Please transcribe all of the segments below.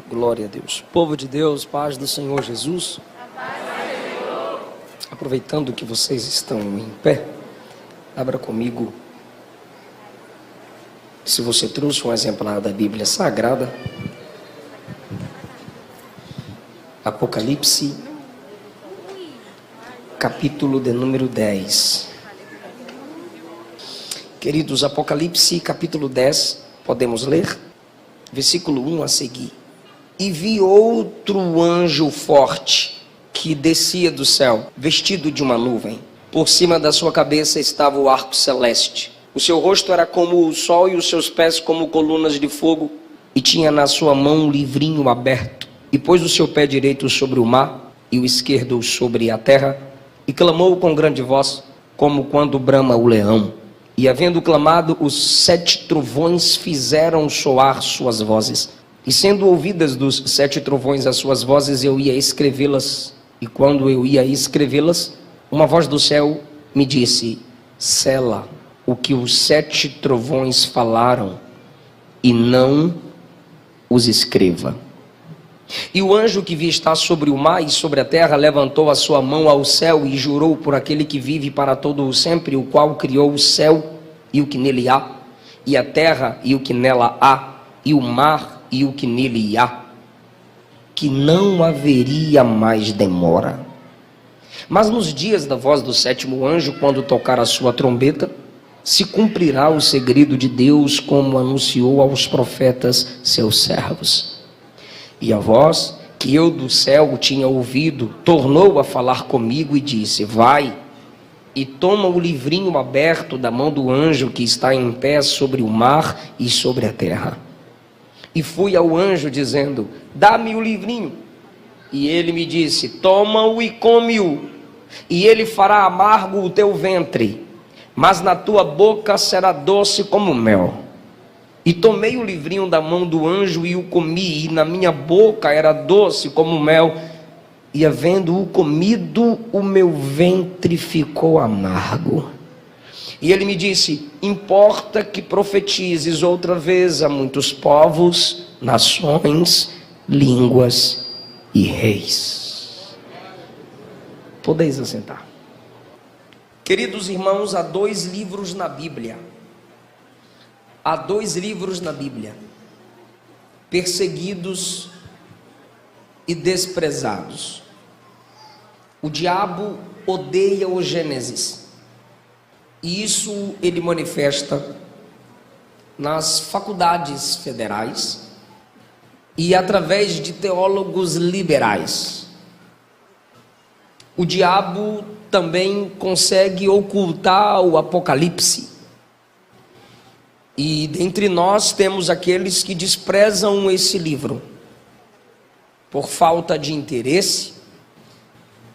Glória a Deus. Povo de Deus, paz do Senhor Jesus. Aproveitando que vocês estão em pé, abra comigo. Se você trouxe um exemplar da Bíblia Sagrada, Apocalipse, capítulo de número 10. Queridos, Apocalipse, capítulo 10, podemos ler? Versículo 1 a seguir. E vi outro anjo forte, que descia do céu, vestido de uma nuvem. Por cima da sua cabeça estava o arco celeste. O seu rosto era como o sol e os seus pés como colunas de fogo. E tinha na sua mão um livrinho aberto. E pôs o seu pé direito sobre o mar e o esquerdo sobre a terra. E clamou com grande voz, como quando brama o leão. E havendo clamado, os 7 trovões fizeram soar suas vozes. E sendo ouvidas dos 7 trovões as suas vozes, eu ia escrevê-las. E quando eu ia escrevê-las, uma voz do céu me disse: sela o que os 7 trovões falaram, e não os escreva. E o anjo que vi estar sobre o mar e sobre a terra levantou a sua mão ao céu e jurou por aquele que vive para todo o sempre, o qual criou o céu e o que nele há, e a terra e o que nela há, e o mar e o que nele há, que não haveria mais demora. Mas nos dias da voz do 7º anjo, quando tocar a sua trombeta, se cumprirá o segredo de Deus, como anunciou aos profetas seus servos. E a voz que eu do céu tinha ouvido tornou a falar comigo e disse: vai e toma o livrinho aberto da mão do anjo que está em pé sobre o mar e sobre a terra. E fui ao anjo dizendo: dá-me o livrinho. E ele me disse: toma-o e come-o, e ele fará amargo o teu ventre, mas na tua boca será doce como mel. E tomei o livrinho da mão do anjo e o comi, e na minha boca era doce como mel, e havendo-o comido, o meu ventre ficou amargo. E ele me disse: importa que profetizes outra vez a muitos povos, nações, línguas e reis. Podeis assentar. Queridos irmãos, há 2 livros na Bíblia. Há 2 livros na Bíblia, perseguidos e desprezados. O diabo odeia o Gênesis. E isso ele manifesta nas faculdades federais e através de teólogos liberais. O diabo também consegue ocultar o Apocalipse. E dentre nós temos aqueles que desprezam esse livro por falta de interesse,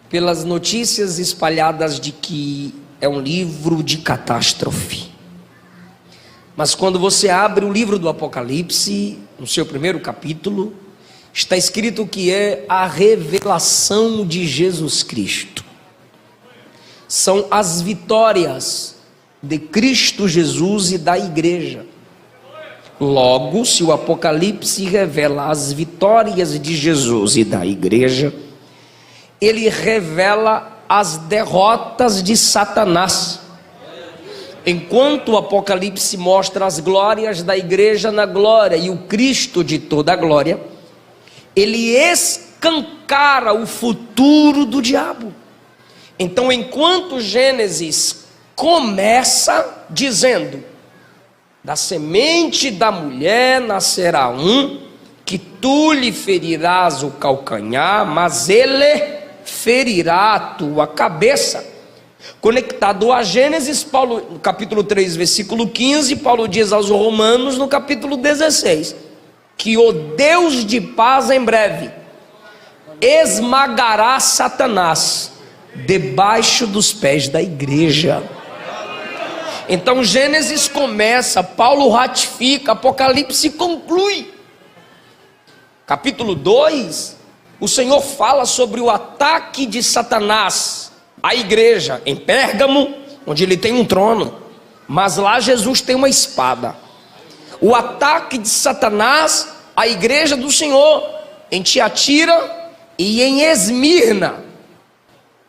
pelas notícias espalhadas de que é um livro de catástrofe. Mas quando você abre o livro do Apocalipse, no seu primeiro capítulo, está escrito que é a revelação de Jesus Cristo. São as vitórias de Cristo Jesus e da igreja. Logo, se o Apocalipse revela as vitórias de Jesus e da igreja, ele revela as derrotas de Satanás. Enquanto o Apocalipse mostra as glórias da igreja na glória e o Cristo de toda a glória, ele escancara o futuro do diabo. Então, enquanto Gênesis começa dizendo: da semente da mulher nascerá um, que tu lhe ferirás o calcanhar, mas ele ferirá a tua cabeça. Conectado a Gênesis, Paulo, no capítulo 3, versículo 15, Paulo diz aos Romanos, no capítulo 16, que o Deus de paz em breve esmagará Satanás debaixo dos pés da igreja. Então Gênesis começa, Paulo ratifica, Apocalipse conclui. Capítulo 2, o Senhor fala sobre o ataque de Satanás à igreja em Pérgamo, onde ele tem um trono, mas lá Jesus tem uma espada. O ataque de Satanás à igreja do Senhor em Tiatira e em Esmirna.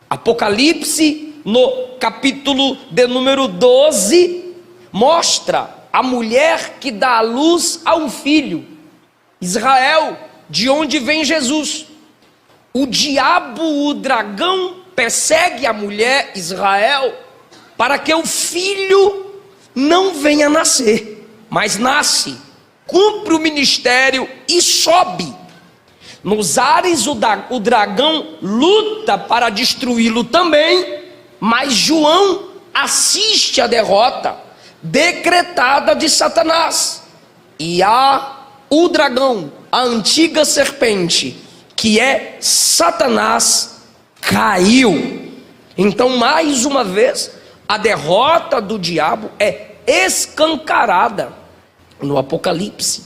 Apocalipse, no capítulo de número 12, mostra a mulher que dá à luz a um filho. Israel, de onde vem Jesus. O diabo, o dragão, persegue a mulher Israel para que o filho não venha nascer, mas nasce, cumpre o ministério e sobe. Nos ares o dragão luta para destruí-lo também, mas João assiste a derrota decretada de Satanás. E o dragão, a antiga serpente, que é Satanás, caiu. Então, mais uma vez, a derrota do diabo é escancarada no Apocalipse.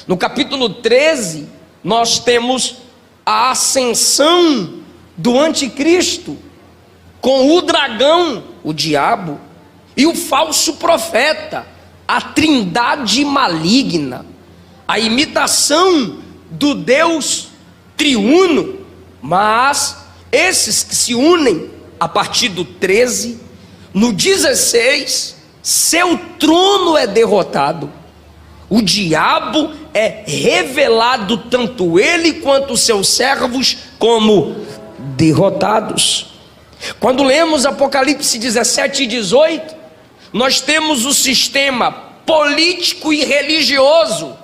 No capítulo 13, nós temos a ascensão do anticristo, com o dragão, o diabo, e o falso profeta, a trindade maligna, a imitação do Deus triuno. Mas esses que se unem a partir do 13, no 16, seu trono é derrotado. O diabo é revelado, tanto ele quanto os seus servos, como derrotados. Quando lemos Apocalipse 17 e 18, nós temos o sistema político e religioso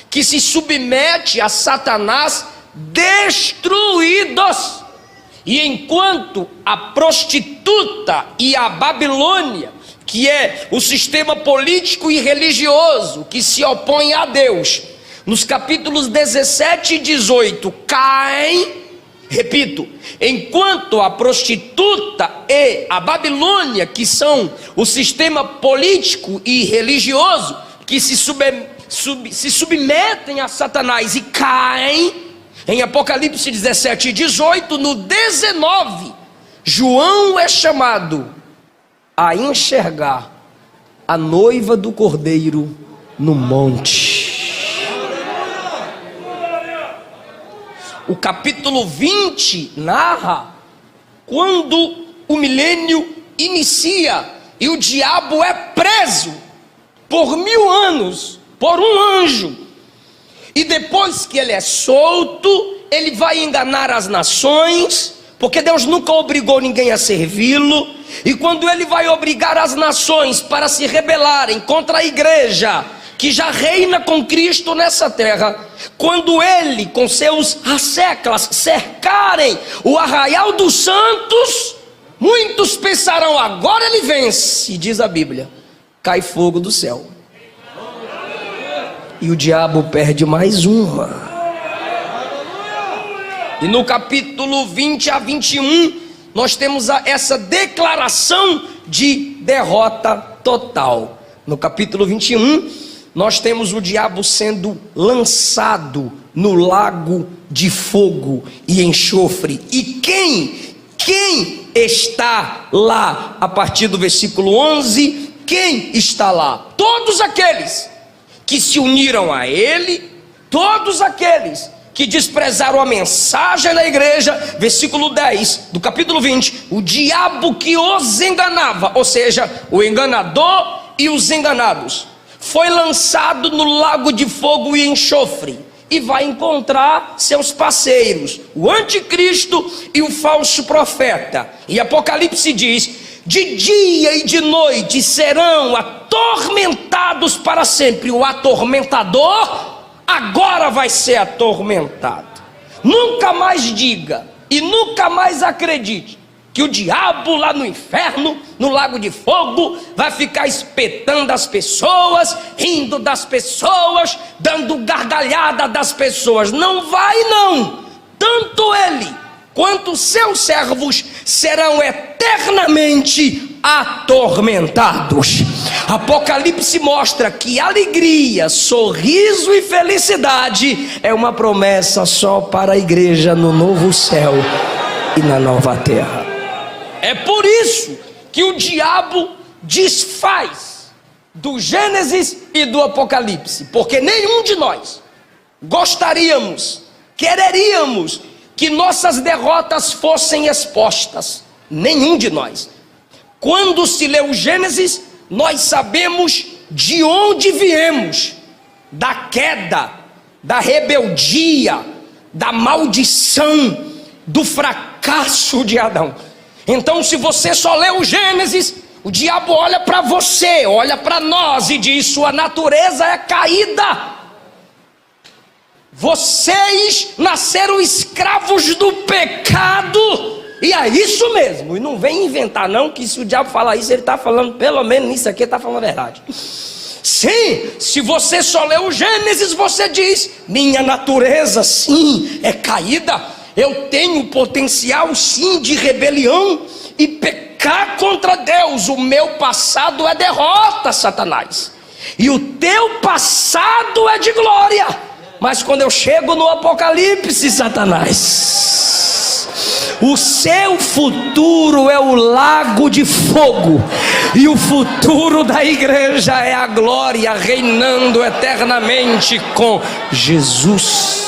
que se submete a Satanás, destruídos. E enquanto a prostituta e a Babilônia, que é o sistema político e religioso que se opõe a Deus, nos capítulos 17 e 18 caem, repito, enquanto a prostituta e a Babilônia, que são o sistema político e religioso que se submetem a Satanás e caem, em Apocalipse 17 e 18, no 19, João é chamado a enxergar a noiva do Cordeiro no monte. O capítulo 20 narra quando o milênio inicia e o diabo é preso por 1000 anos por um anjo. E depois que ele é solto, ele vai enganar as nações, porque Deus nunca obrigou ninguém a servi-lo. E quando ele vai obrigar as nações para se rebelarem contra a igreja que já reina com Cristo nessa terra, quando ele com seus asseclas cercarem o arraial dos santos, muitos pensarão: agora ele vence. E diz a Bíblia, cai fogo do céu, e o diabo perde mais uma. E no capítulo 20 a 21, nós temos essa declaração de derrota total. No capítulo 21, nós temos o diabo sendo lançado no lago de fogo e enxofre. E quem está lá? A partir do versículo 11, quem está lá? Todos aqueles que se uniram a ele, todos aqueles que desprezaram a mensagem da igreja. Versículo 10 do capítulo 20, o diabo que os enganava, ou seja, o enganador e os enganados, foi lançado no lago de fogo e enxofre, e vai encontrar seus parceiros, o anticristo e o falso profeta. E Apocalipse diz: de dia e de noite serão atormentados para sempre. O atormentador agora vai ser atormentado. Nunca mais diga e nunca mais acredite que o diabo lá no inferno, no lago de fogo, vai ficar espetando as pessoas, rindo das pessoas, dando gargalhada das pessoas. Não vai, não. Tanto ele quanto seus servos serão eternamente atormentados. Apocalipse mostra que alegria, sorriso e felicidade é uma promessa só para a igreja no novo céu e na nova terra. É por isso que o diabo desfaz do Gênesis e do Apocalipse, porque nenhum de nós gostaríamos quereríamos que nossas derrotas fossem expostas. Nenhum de nós. Quando se lê o Gênesis, nós sabemos de onde viemos, da queda, da rebeldia, da maldição, do fracasso de Adão. Então, se você só lê o Gênesis, o diabo olha para você, olha para nós e diz: sua natureza é caída. Vocês nasceram escravos do pecado. E é isso mesmo. E não vem inventar não, que se o diabo falar isso, ele está falando, pelo menos nisso aqui, ele está falando a verdade. Sim, se você só lê o Gênesis, você diz: minha natureza sim é caída. Eu tenho potencial sim de rebelião e pecar contra Deus. O meu passado é derrota, Satanás, e o teu passado é de glória. Mas quando eu chego no Apocalipse, Satanás, o seu futuro é o lago de fogo, e o futuro da igreja é a glória, reinando eternamente com Jesus.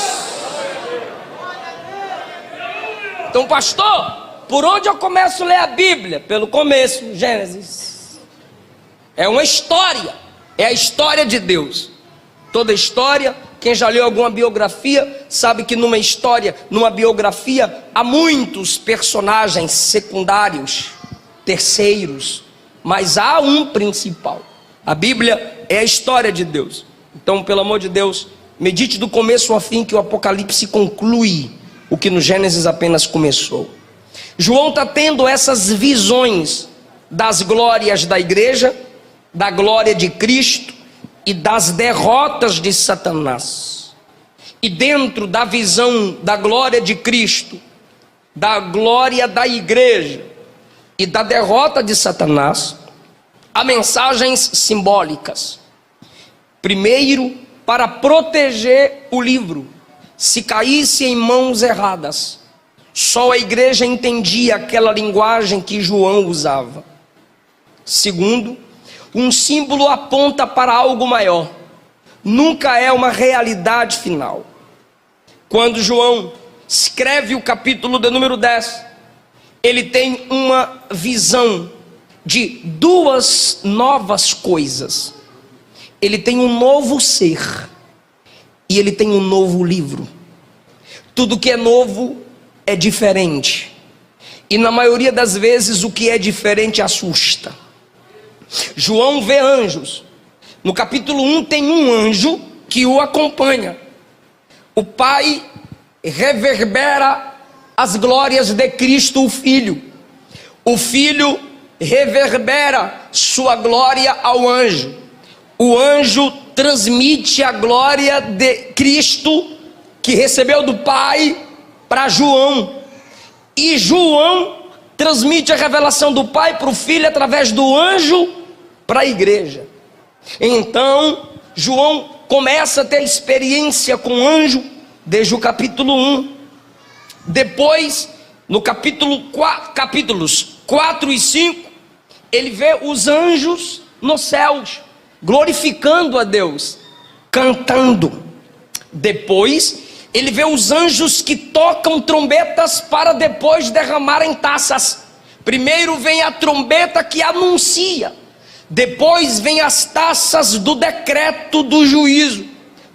Então, pastor, por onde eu começo a ler a Bíblia? Pelo começo, Gênesis. É uma história, é a história de Deus. Toda história, quem já leu alguma biografia sabe que numa história, numa biografia, há muitos personagens secundários, terceiros, mas há um principal. A Bíblia é a história de Deus. Então, pelo amor de Deus, medite do começo ao fim, que o Apocalipse conclui o que no Gênesis apenas começou. João está tendo essas visões das glórias da igreja, da glória de Cristo e das derrotas de Satanás. E dentro da visão da glória de Cristo, da glória da igreja e da derrota de Satanás, há mensagens simbólicas. Primeiro, para proteger o livro, se caísse em mãos erradas, só a igreja entendia aquela linguagem que João usava. Segundo, um símbolo aponta para algo maior, nunca é uma realidade final. Quando João escreve o capítulo de número 10, ele tem uma visão de duas novas coisas. Ele tem um novo ser e ele tem um novo livro. Tudo que é novo é diferente, e na maioria das vezes o que é diferente assusta. João vê anjos. No capítulo 1 tem um anjo que o acompanha. O Pai reverbera as glórias de Cristo, o Filho. O Filho reverbera sua glória ao anjo. O anjo transmite a glória de Cristo, que recebeu do Pai, para João. E João transmite a revelação do Pai para o Filho através do anjo para a igreja. Então João começa a ter experiência com o anjo desde o capítulo 1. Depois, no capítulos 4 e 5, ele vê os anjos nos céus, glorificando a Deus, cantando. Depois, ele vê os anjos que tocam trombetas para depois derramarem taças. Primeiro vem a trombeta que anuncia, depois vem as taças do decreto do juízo,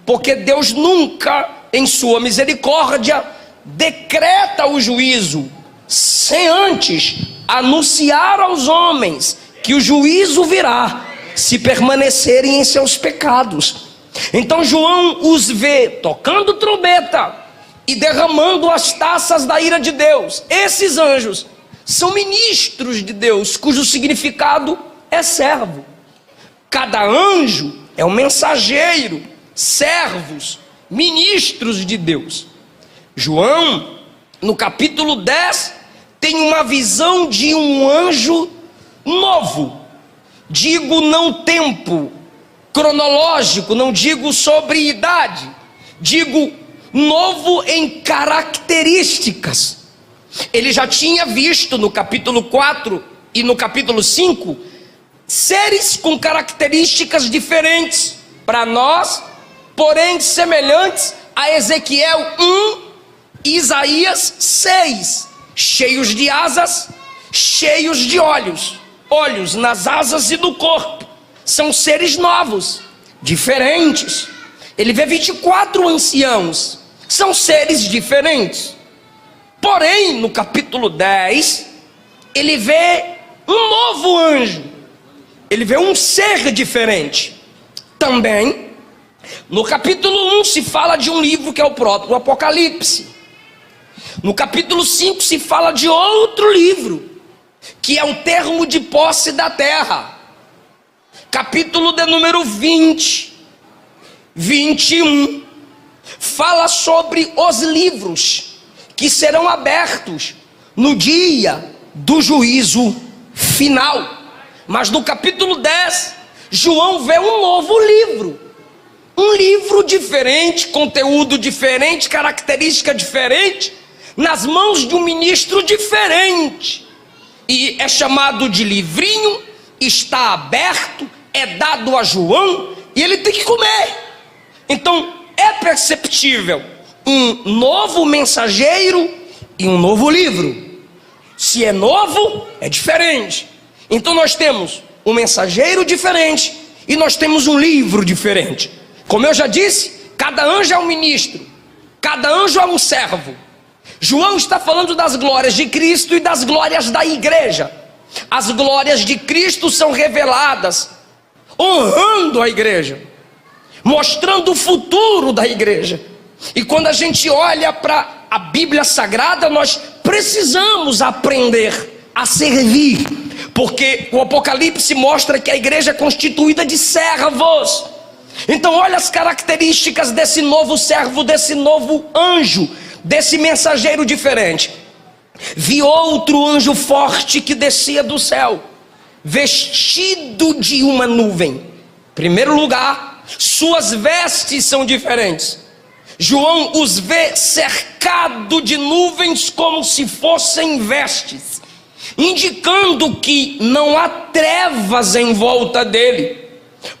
porque Deus nunca, em sua misericórdia, decreta o juízo sem antes anunciar aos homens que o juízo virá se permanecerem em seus pecados. Então João os vê tocando trombeta e derramando as taças da ira de Deus. Esses anjos são ministros de Deus, cujo significado é servo. Cada anjo é um mensageiro, servos, ministros de Deus. João, no capítulo 10, tem uma visão de um anjo novo. Digo não tempo cronológico, não digo sobre idade, digo novo em características. Ele já tinha visto no capítulo 4 e no capítulo 5 seres com características diferentes para nós, porém semelhantes a Ezequiel 1 Isaías 6, cheios de asas, cheios de olhos, olhos nas asas e no corpo, são seres novos, diferentes. Ele vê 24 anciãos, são seres diferentes. Porém, no capítulo 10, ele vê um novo anjo, ele vê um ser diferente. Também, no capítulo 1 se fala de um livro que é o próprio Apocalipse. No capítulo 5 se fala de outro livro, que é o termo de posse da terra. Capítulo de número 20, 21, fala sobre os livros que serão abertos no dia do juízo final. Mas no capítulo 10, João vê um novo livro, um livro diferente, conteúdo diferente, característica diferente, nas mãos de um ministro diferente, e é chamado de livrinho, está aberto, é dado a João, e ele tem que comer. Então é perceptível um novo mensageiro e um novo livro. Se é novo, é diferente. Então nós temos um mensageiro diferente e nós temos um livro diferente. Como eu já disse, cada anjo é um ministro, cada anjo é um servo. João está falando das glórias de Cristo e das glórias da igreja. As glórias de Cristo são reveladas honrando a igreja, mostrando o futuro da igreja. E quando a gente olha para a Bíblia Sagrada, nós precisamos aprender a servir, porque o Apocalipse mostra que a igreja é constituída de servos. Então olha as características desse novo servo, desse novo anjo, desse mensageiro diferente. Vi outro anjo forte que descia do céu, vestido de uma nuvem. Primeiro lugar, suas vestes são diferentes. João os vê cercado de nuvens como se fossem vestes, indicando que não há trevas em volta dele,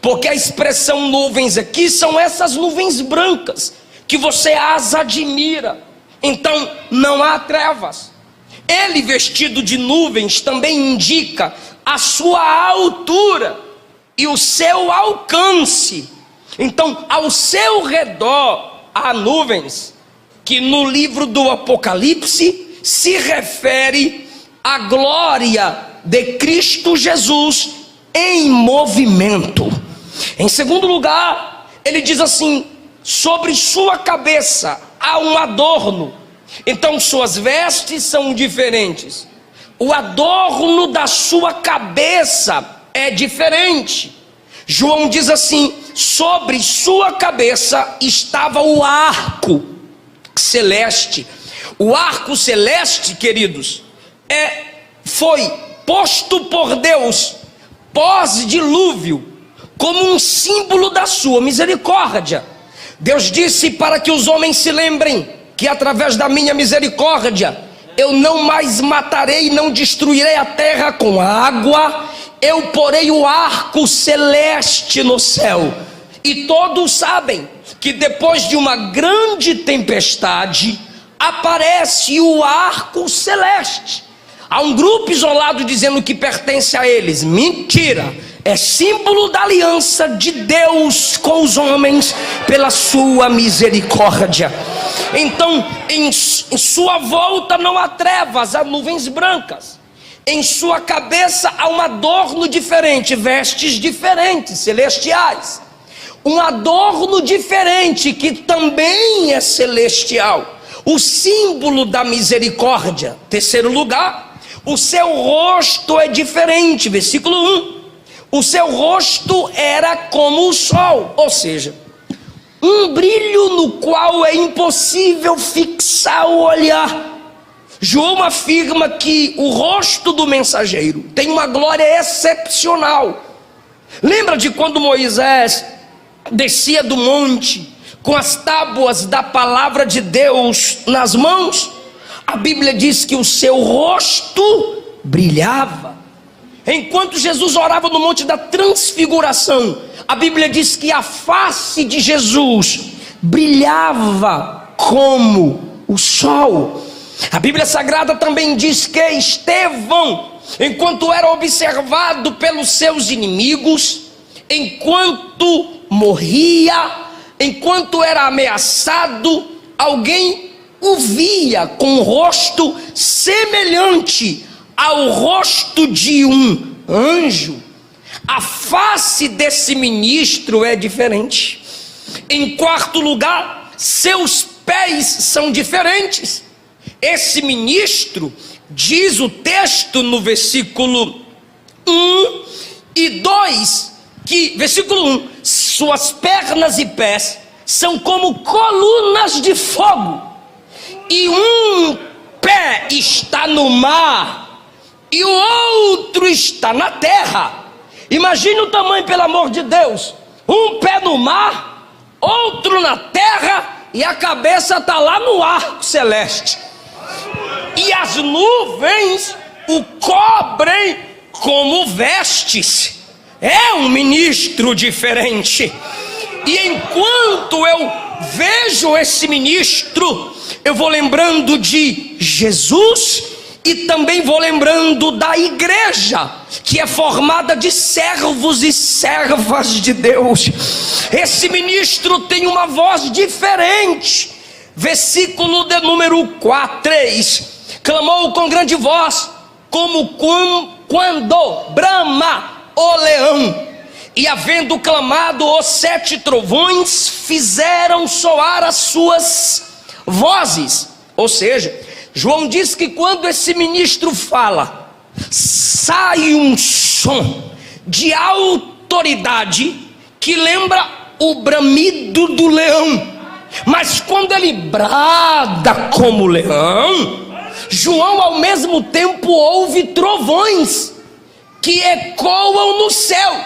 porque a expressão nuvens aqui são essas nuvens brancas que você as admira. Então não há trevas. Ele vestido de nuvens também indica a sua altura e o seu alcance. Então ao seu redor há nuvens, que no livro do Apocalipse se refere à glória de Cristo Jesus em movimento. Em segundo lugar, ele diz assim: sobre sua cabeça há um adorno. Então suas vestes são diferentes, o adorno da sua cabeça é diferente. João diz assim: sobre sua cabeça estava o arco celeste. O arco celeste, queridos, foi posto por Deus pós-dilúvio como um símbolo da sua misericórdia. Deus disse para que os homens se lembrem que através da minha misericórdia eu não mais matarei, não destruirei a terra com água, eu porei o arco celeste no céu. E todos sabem que depois de uma grande tempestade aparece o arco celeste. Há um grupo isolado dizendo que pertence a eles. Mentira! É símbolo da aliança de Deus com os homens pela sua misericórdia. Então em sua volta não há trevas, há nuvens brancas. Em sua cabeça há um adorno diferente, vestes diferentes, celestiais. Um adorno diferente que também é celestial, o símbolo da misericórdia. Terceiro lugar, o seu rosto é diferente. Versículo 1. O seu rosto era como o sol, ou seja, um brilho no qual é impossível fixar o olhar. João afirma que o rosto do mensageiro tem uma glória excepcional. Lembra de quando Moisés descia do monte com as tábuas da palavra de Deus nas mãos? A Bíblia diz que o seu rosto brilhava. Enquanto Jesus orava no monte da transfiguração, a Bíblia diz que a face de Jesus brilhava como o sol. A Bíblia Sagrada também diz que Estevão, enquanto era observado pelos seus inimigos, enquanto morria, enquanto era ameaçado, alguém o via com um rosto semelhante ao rosto de um anjo. A face desse ministro é diferente. Em quarto lugar, seus pés são diferentes. Esse ministro, diz o texto no versículo 1 e 2, que, versículo 1, suas pernas e pés são como colunas de fogo, e um pé está no mar, e o outro está na terra. Imagine o tamanho, pelo amor de Deus, um pé no mar, outro na terra, e a cabeça está lá no arco celeste. E as nuvens o cobrem como vestes. É um ministro diferente. E enquanto eu vejo esse ministro, eu vou lembrando de Jesus e também vou lembrando da igreja, que é formada de servos e servas de Deus. Esse ministro tem uma voz diferente. Versículo de número 3: clamou com grande voz, como quando brama o leão, e havendo clamado, os 7 trovões fizeram soar as suas vozes. Ou seja, João diz que quando esse ministro fala, sai um som de autoridade que lembra o bramido do leão. Mas quando ele brada como leão, João ao mesmo tempo ouve trovões que ecoam no céu.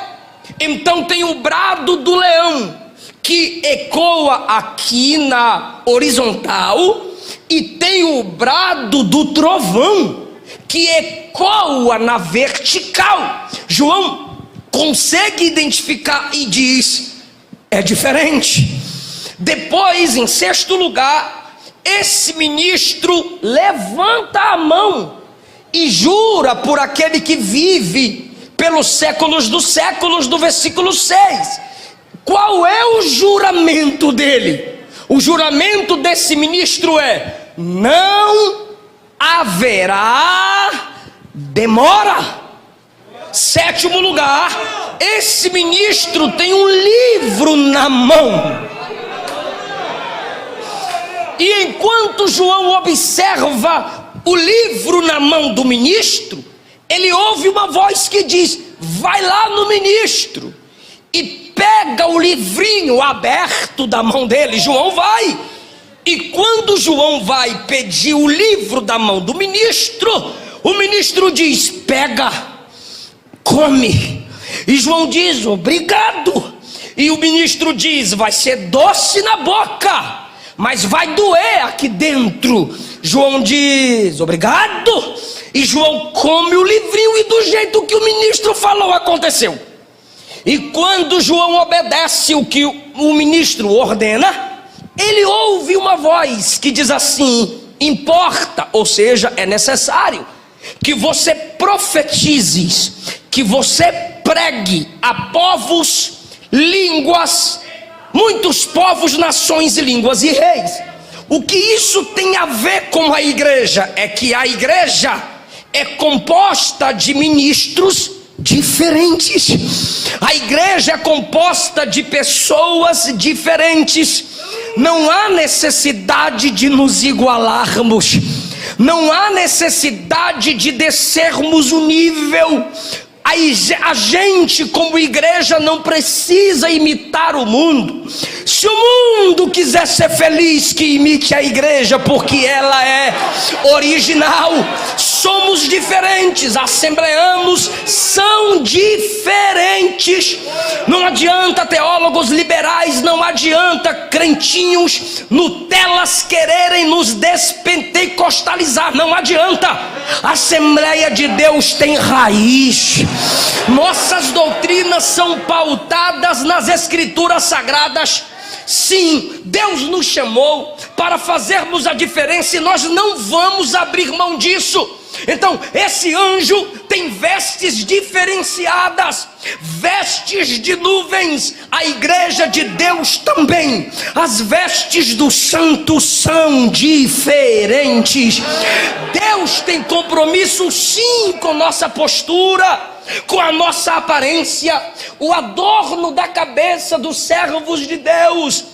Então tem o brado do leão que ecoa aqui na horizontal, e tem o brado do trovão que ecoa na vertical. João consegue identificar e diz: é diferente. Depois, em sexto lugar, esse ministro levanta a mão e jura por aquele que vive pelos séculos dos séculos, do versículo 6. Qual é o juramento dele? O juramento desse ministro é: não haverá demora. Sétimo lugar, esse ministro tem um livro na mão. E enquanto João observa o livro na mão do ministro, ele ouve uma voz que diz: vai lá no ministro e pega o livrinho aberto da mão dele. João vai, e quando João vai pedir o livro da mão do ministro, o ministro diz: pega, come. E João diz: obrigado. E o ministro diz: vai ser doce na boca, mas vai doer aqui dentro. João diz: obrigado. E João come o livrinho, e do jeito que o ministro falou, aconteceu. E quando João obedece o que o ministro ordena, ele ouve uma voz que diz assim: importa, ou seja, é necessário que você profetize, que você pregue a povos, línguas, muitos povos, nações e línguas e reis. O que isso tem a ver com a igreja? É que a igreja é composta de ministros diferentes. A igreja é composta de pessoas diferentes. Não há necessidade de nos igualarmos, não há necessidade de descermos o nível. A gente, como igreja, não precisa imitar o mundo. Se o mundo quiser ser feliz, que imite a igreja, porque ela é original. Somos diferentes, assembleanos são diferentes. Não adianta teólogos liberais, não adianta crentinhos Nutelas quererem nos despentecostalizar, não adianta. A Assembleia de Deus tem raiz. Nossas doutrinas são pautadas nas escrituras sagradas. Sim, Deus nos chamou para fazermos a diferença e nós não vamos abrir mão disso. Então, esse anjo tem vestes diferenciadas, vestes de nuvens. A igreja de Deus também. As vestes do santo são diferentes. Deus tem compromisso sim com nossa postura, com a nossa aparência. O adorno da cabeça dos servos de Deus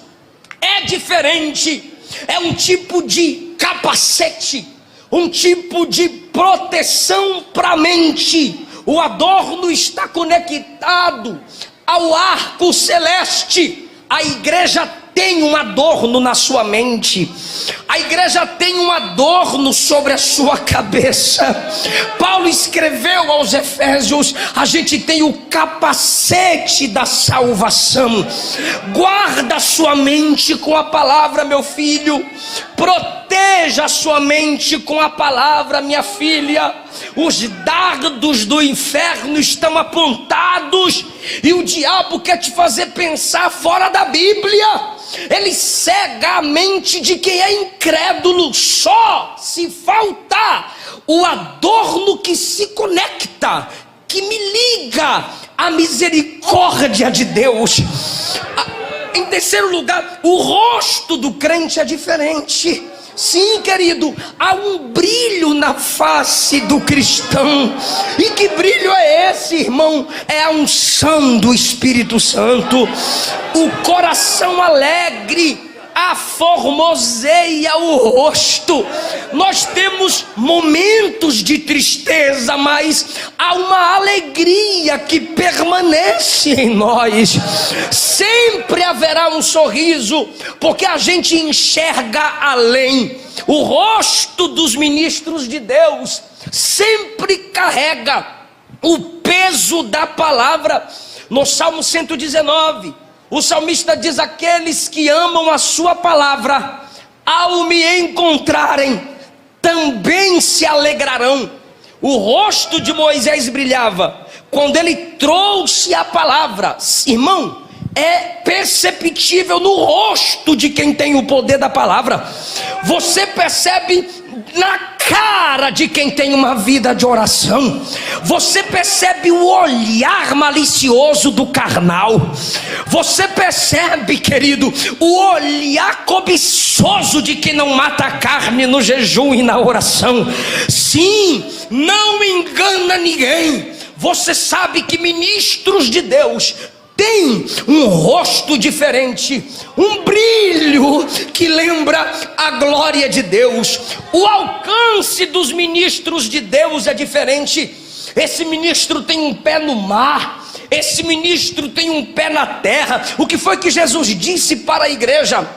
é diferente. É um tipo de capacete, um tipo de proteção para a mente. O adorno está conectado ao arco celeste. A igreja tem um adorno na sua mente, a igreja tem um adorno sobre a sua cabeça. Paulo escreveu aos Efésios: a gente tem o capacete da salvação. Guarda a sua mente com a palavra, meu filho. Proteja a sua mente com a palavra, minha filha. Os dardos do inferno estão apontados e o diabo quer te fazer pensar fora da Bíblia. Ele cega a mente de quem é incrédulo. Só se faltar o adorno que se conecta, que me liga à misericórdia de Deus. Em terceiro lugar, o rosto do crente é diferente. Sim, querido, há um brilho na face do cristão. E que brilho é esse, irmão? É a unção do Espírito Santo. O coração alegre aformoseia o rosto. Nós temos momentos de tristeza, mas há uma alegria que permanece em nós. Sempre haverá um sorriso, porque a gente enxerga além. O rosto dos ministros de Deus sempre carrega o peso da palavra. No Salmo 119, o salmista diz: aqueles que amam a sua palavra, ao me encontrarem, também se alegrarão. O rosto de Moisés brilhava quando ele trouxe a palavra. Irmão, é perceptível no rosto de quem tem o poder da palavra. Você percebe na cara de quem tem uma vida de oração. Você percebe o olhar malicioso do carnal. Você percebe, querido, o olhar cobiçoso de quem não mata a carne no jejum e na oração. Sim, não engana ninguém. Você sabe que ministros de Deus tem um rosto diferente, um brilho que lembra a glória de Deus. O alcance dos ministros de Deus é diferente. Esse ministro tem um pé no mar, esse ministro tem um pé na terra. O que foi que Jesus disse para a igreja?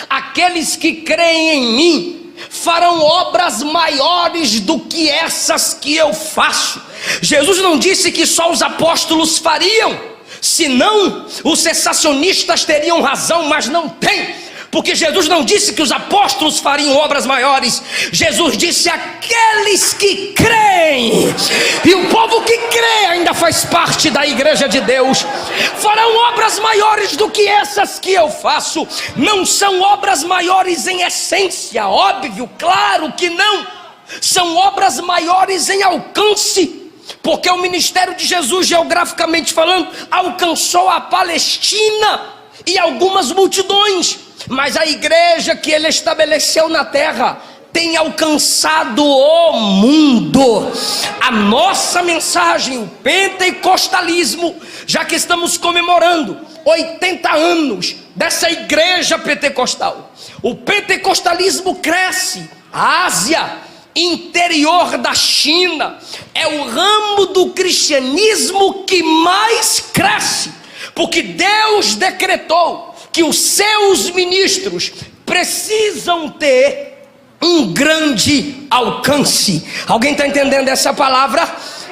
Aqueles que creem em mim farão obras maiores do que essas que eu faço. Jesus não disse que só os apóstolos fariam, senão os cessacionistas teriam razão, mas não tem, porque Jesus não disse que os apóstolos fariam obras maiores. Jesus disse: aqueles que creem, e o povo que crê ainda faz parte da igreja de Deus, farão obras maiores do que essas que eu faço. Não são obras maiores em essência, óbvio, claro que não. São obras maiores em alcance, porque o ministério de Jesus, geograficamente falando, alcançou a Palestina e algumas multidões, mas a igreja que ele estabeleceu na terra tem alcançado o mundo. A nossa mensagem, o pentecostalismo, já que estamos comemorando 80 anos dessa igreja pentecostal, o pentecostalismo cresce. A Ásia, interior da China, é o ramo do cristianismo que mais cresce, porque Deus decretou que os seus ministros precisam ter um grande alcance. Alguém está entendendo essa palavra?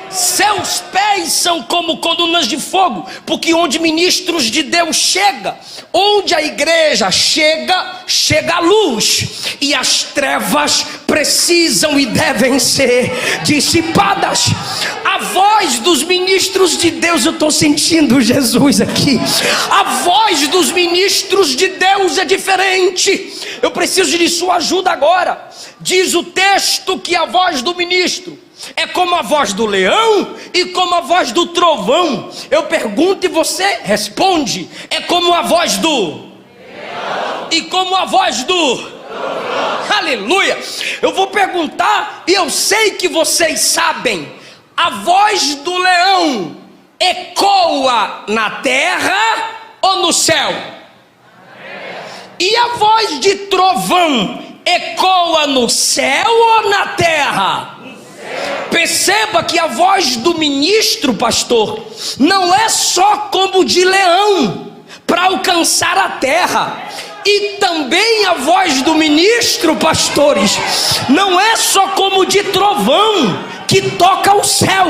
Seus pés são como colunas de fogo, porque onde ministros de Deus chegam, onde a igreja chega, chega a luz, e as trevas precisam e devem ser dissipadas. A voz dos ministros de Deus, eu estou sentindo Jesus aqui, a voz dos ministros de Deus é diferente. Eu preciso de sua ajuda agora. Diz o texto que a voz do ministro é como a voz do leão e como a voz do trovão. Eu pergunto e você responde: é como a voz do leão e como a voz do trovão. Aleluia. Eu vou perguntar e eu sei que vocês sabem. A voz do leão ecoa na terra ou no céu? E a voz de trovão ecoa no céu ou na terra? Perceba que a voz do ministro, pastor, não é só como de leão para alcançar a terra. E também a voz do ministro, pastores, não é só como de trovão que toca o céu.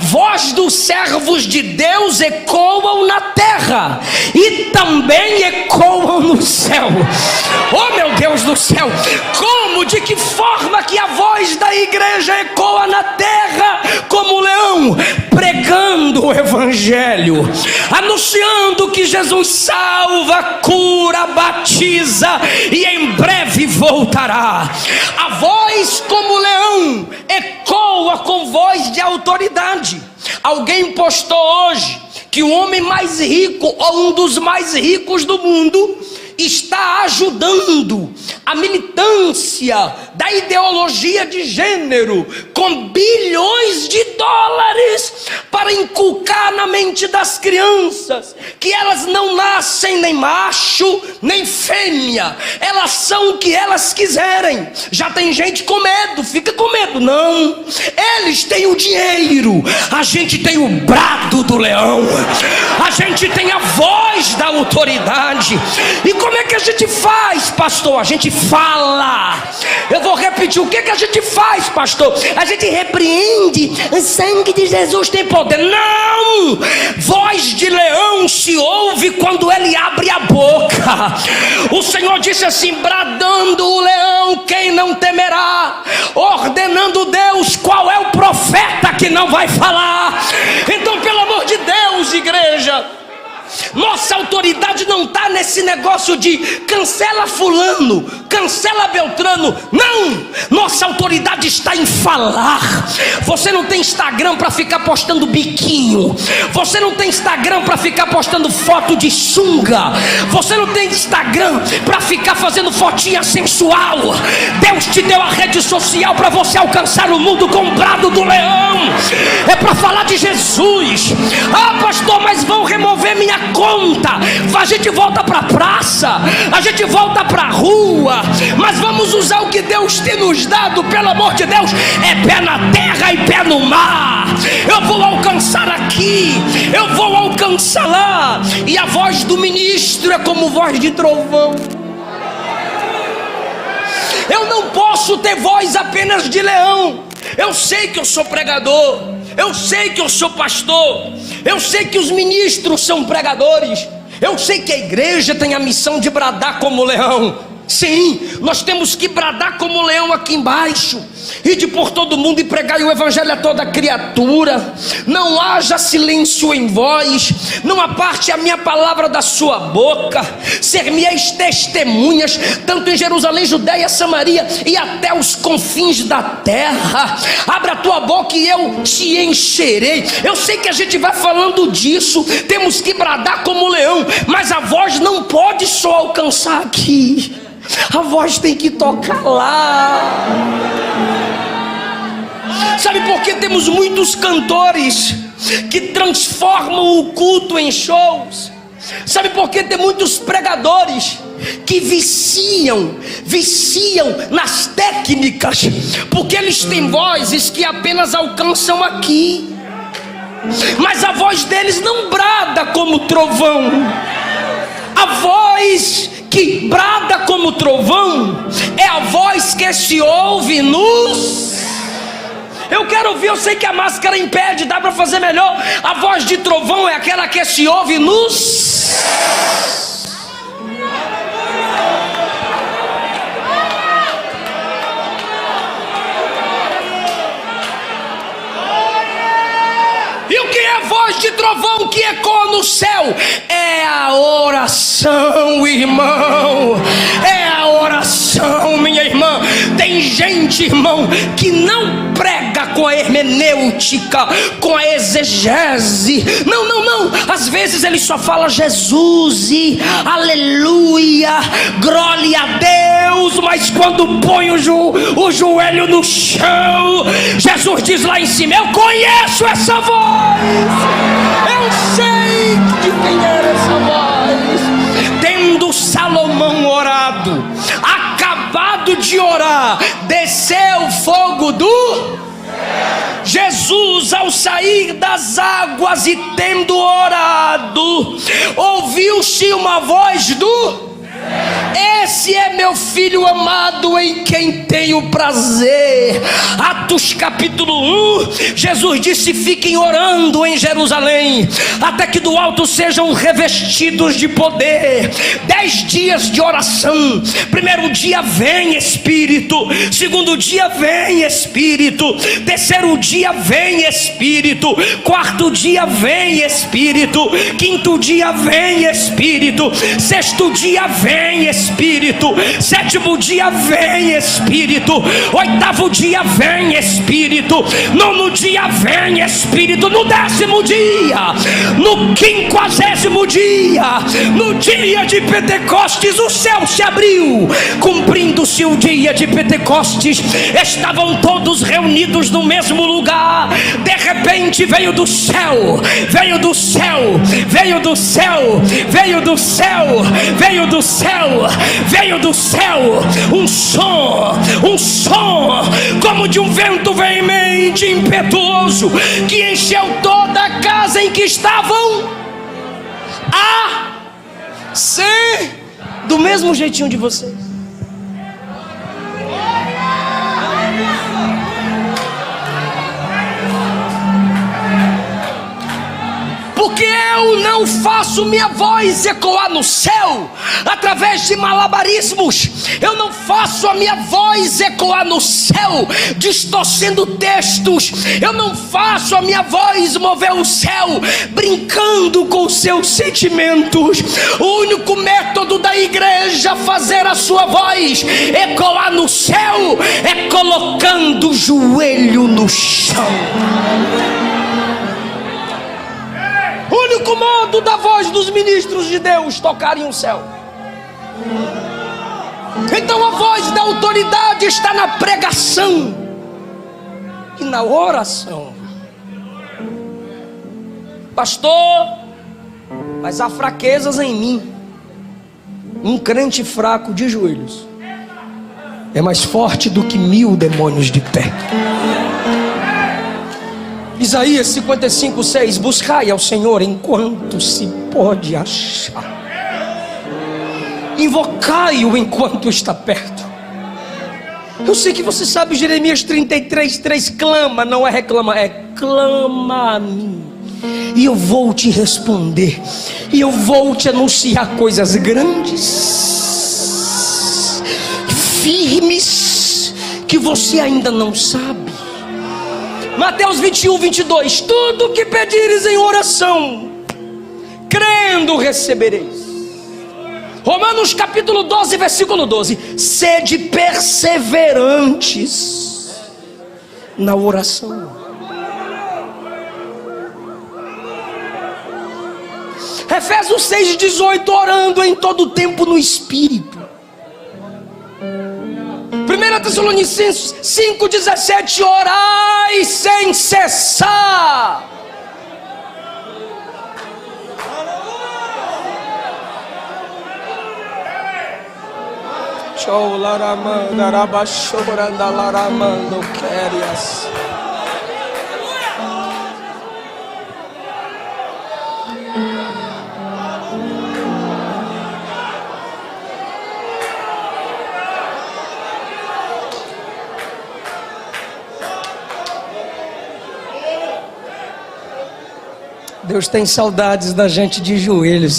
Voz dos servos de Deus ecoam na terra e também ecoam no céu. Oh meu Deus do céu, como, de que forma que a voz da igreja ecoa na terra como leão? Pregando o evangelho, anunciando que Jesus salva, cura, batiza e em breve voltará. A voz como leão ecoa com voz de autoridade. Alguém postou hoje que o homem mais rico, ou um dos mais ricos do mundo, está ajudando a militância da ideologia de gênero com bilhões de dólares para inculcar na mente das crianças que elas não nascem nem macho nem fêmea, elas são o que elas quiserem. Já tem gente com medo, fica com medo. Não, eles têm o dinheiro, a gente tem o brado do leão, a gente tem a voz da autoridade. E como é que a gente faz, pastor? A gente fala. Eu vou repetir, o que a gente faz, pastor? A gente repreende. O sangue de Jesus tem poder. Não! Voz de leão se ouve quando ele abre a boca. O Senhor disse assim: bradando o leão, quem não temerá? Ordenando Deus, qual é o profeta que não vai falar? Então, pelo amor de Deus, igreja, nossa autoridade não está nesse negócio de cancela fulano, cancela Beltrano. Não, nossa autoridade está em falar. Você não tem Instagram para ficar postando biquinho, você não tem Instagram para ficar postando foto de sunga, você não tem Instagram para ficar fazendo fotinha sensual. Deus te deu a rede social para você alcançar o mundo com o brado do leão. É para falar de Jesus. Ah, pastor, mas vão remover minha conta. A gente volta para a praça, a gente volta para a rua, mas vamos usar o que Deus tem nos dado. Pelo amor de Deus, é pé na terra e pé no mar. Eu vou alcançar aqui, eu vou alcançar lá. E a voz do ministro é como voz de trovão. Eu não posso ter voz apenas de leão. Eu sei que eu sou pregador, eu sei que eu sou pastor, eu sei que os ministros são pregadores, eu sei que a igreja tem a missão de bradar como leão. Sim, nós temos que bradar como leão aqui embaixo, e de por todo mundo e pregar o evangelho a toda criatura. Não haja silêncio em vós, não aparte a minha palavra da sua boca. Ser-me-eis testemunhas, tanto em Jerusalém, Judeia, Samaria e até os confins da terra. Abra a tua boca e eu te encherei. Eu sei que a gente vai falando disso, temos que bradar como leão, mas a voz não pode só alcançar aqui, a voz tem que tocar lá. Sabe por que temos muitos cantores que transformam o culto em shows? Sabe por que tem muitos pregadores que viciam nas técnicas? Porque eles têm vozes que apenas alcançam aqui, mas a voz deles não brada como trovão. A voz que brada como trovão é a voz que se ouve nos... Eu quero ouvir, eu sei que a máscara impede, dá para fazer melhor. A voz de trovão é aquela que se ouve nos... E o que é voz de trovão que ecoa no céu? É a oração, irmão. É a oração, minha irmã. Tem gente, irmão, que não prega com a hermenêutica, com a exegese. Não. Às vezes ele só fala Jesus e aleluia, glória a Deus. Mas quando põe o joelho no chão, Jesus diz lá em cima: eu conheço essa voz. Eu sei de quem era essa voz. Tendo Salomão orado, acabado de orar, desceu fogo do... Jesus, ao sair das águas e tendo orado, ouviu-se uma voz do... Esse é meu filho amado, em quem tenho prazer. Atos capítulo 1, Jesus disse: fiquem orando em Jerusalém, até que do alto sejam revestidos de poder. 10 dias de oração. Primeiro dia vem Espírito, segundo dia vem Espírito, terceiro dia vem Espírito, quarto dia vem Espírito, quinto dia vem Espírito, sexto dia vem Espírito, sétimo dia vem Espírito, oitavo dia vem Espírito, nono dia vem Espírito, no 10º dia, no 50º dia, no dia de Pentecostes, o céu se abriu. Cumprindo-se o dia de Pentecostes, estavam todos reunidos no mesmo lugar. De repente veio do céu, veio do céu, veio do céu, veio do céu, veio do céu, veio do céu um som como de um vento veemente, impetuoso, que encheu toda a casa em que estavam. Do mesmo jeitinho de vocês. Porque eu não faço minha voz ecoar no céu através de malabarismos. Eu não faço a minha voz ecoar no céu distorcendo textos. Eu não faço a minha voz mover o céu brincando com seus sentimentos. O único método da igreja fazer a sua voz ecoar no céu é colocando o joelho no chão. O único modo da voz dos ministros de Deus tocarem o céu. Então a voz da autoridade está na pregação e na oração. Pastor, mas há fraquezas em mim. Um crente fraco de joelhos é mais forte do que 1000 demônios de pé. Isaías 55:6: buscai ao Senhor enquanto se pode achar, invocai-o enquanto está perto. Eu sei que você sabe Jeremias 33:3: clama, não é reclama, é clama a mim, e eu vou te responder, e eu vou te anunciar coisas grandes, firmes, que você ainda não sabe. Mateus 21:22: tudo que pedires em oração, crendo recebereis. Romanos capítulo 12, versículo 12: sede perseverantes na oração. Efésios 6:18: orando em todo tempo no Espírito. 1 Tessalonicenses 5:17: orai sem cessar. Show laramanda rabachoranda laramando querias. Deus tem saudades da gente de joelhos.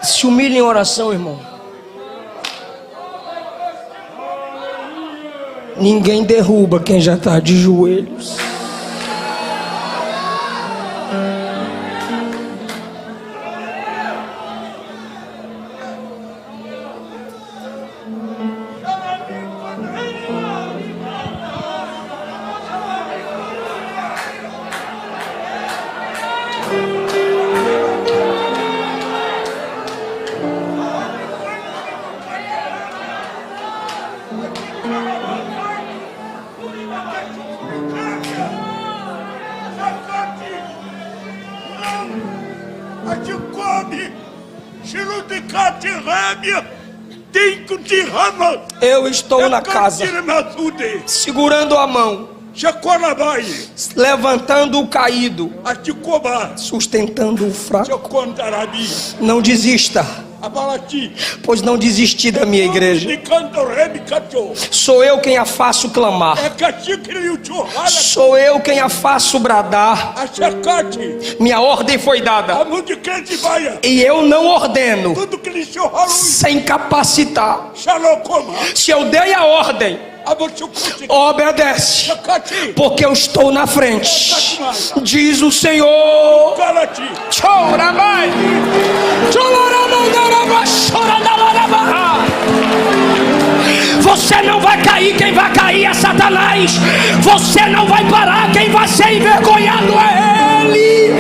Se humilhe em oração, irmão. Ninguém derruba quem já está de joelhos. Eu estou na casa, segurando a mão, levantando o caído, sustentando o fraco. Não desista, pois não desisti da minha igreja. Sou eu quem a faço clamar, sou eu quem a faço bradar. Minha ordem foi dada, e eu não ordeno sem capacitar. Se eu dei a ordem, obedece, porque eu estou na frente, diz o Senhor. Você não vai cair, quem vai cair é Satanás. Você não vai parar, quem vai ser envergonhado é ele.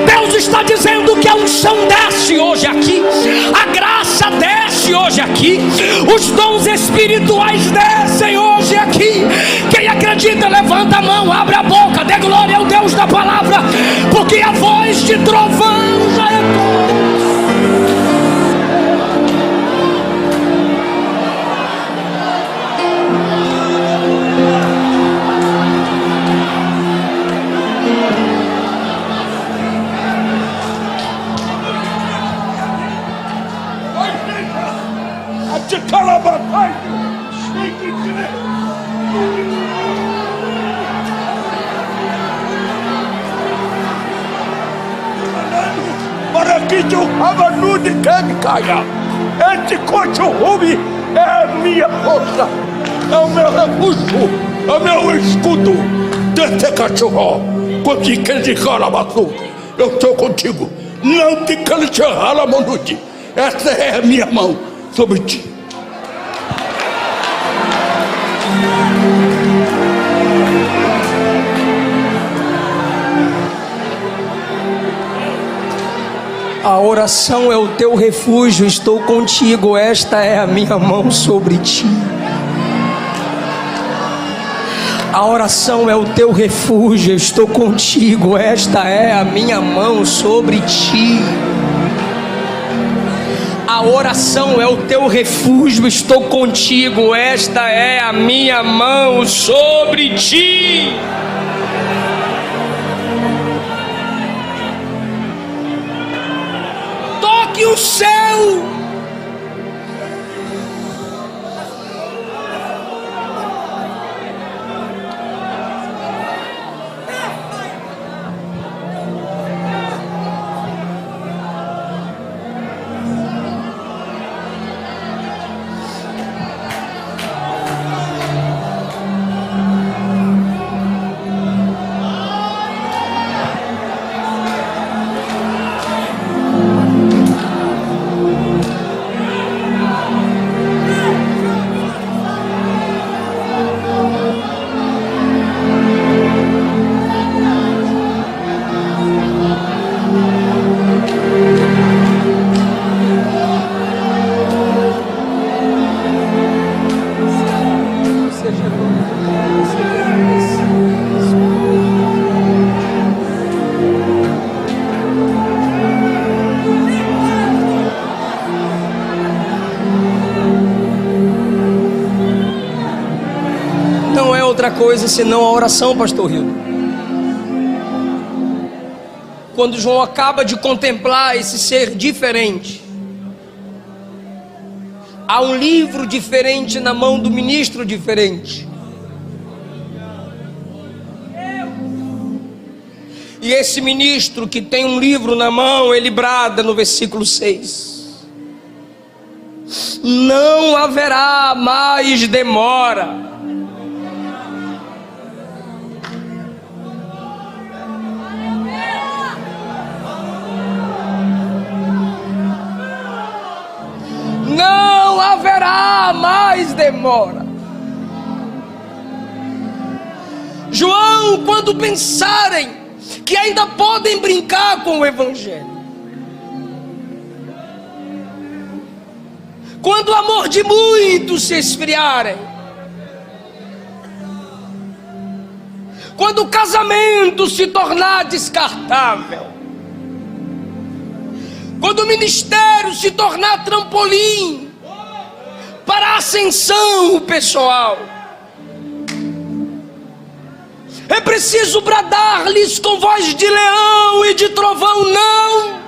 Deus está dizendo que a unção desce hoje aqui, a graça desce hoje aqui, os dons espirituais descem hoje aqui. Quem acredita, levanta a mão, abre a boca, dê glória ao Deus da palavra, porque a voz de trovão já ecoa. Esse cocho-rubi é a minha força, é o meu refúgio, é o meu escudo. Desse cachorro, eu estou contigo. Não te cancelar, Manuti. Essa é a minha mão sobre ti. A oração é o teu refúgio, estou contigo, esta é a minha mão sobre ti. A oração é o teu refúgio, estou contigo, esta é a minha mão sobre ti. A oração é o teu refúgio, estou contigo, esta é a minha mão sobre ti. Toque o céu. Outra coisa senão a oração, pastor Rio. Quando João acaba de contemplar esse ser diferente, há um livro diferente na mão do ministro diferente. E esse ministro que tem um livro na mão, ele brada no versículo 6: não haverá mais demora. Não haverá mais demora. João, quando pensarem que ainda podem brincar com o evangelho, quando o amor de muitos se esfriarem, quando o casamento se tornar descartável, quando o ministério se tornar trampolim para a ascensão pessoal, é preciso bradar-lhes com voz de leão e de trovão: não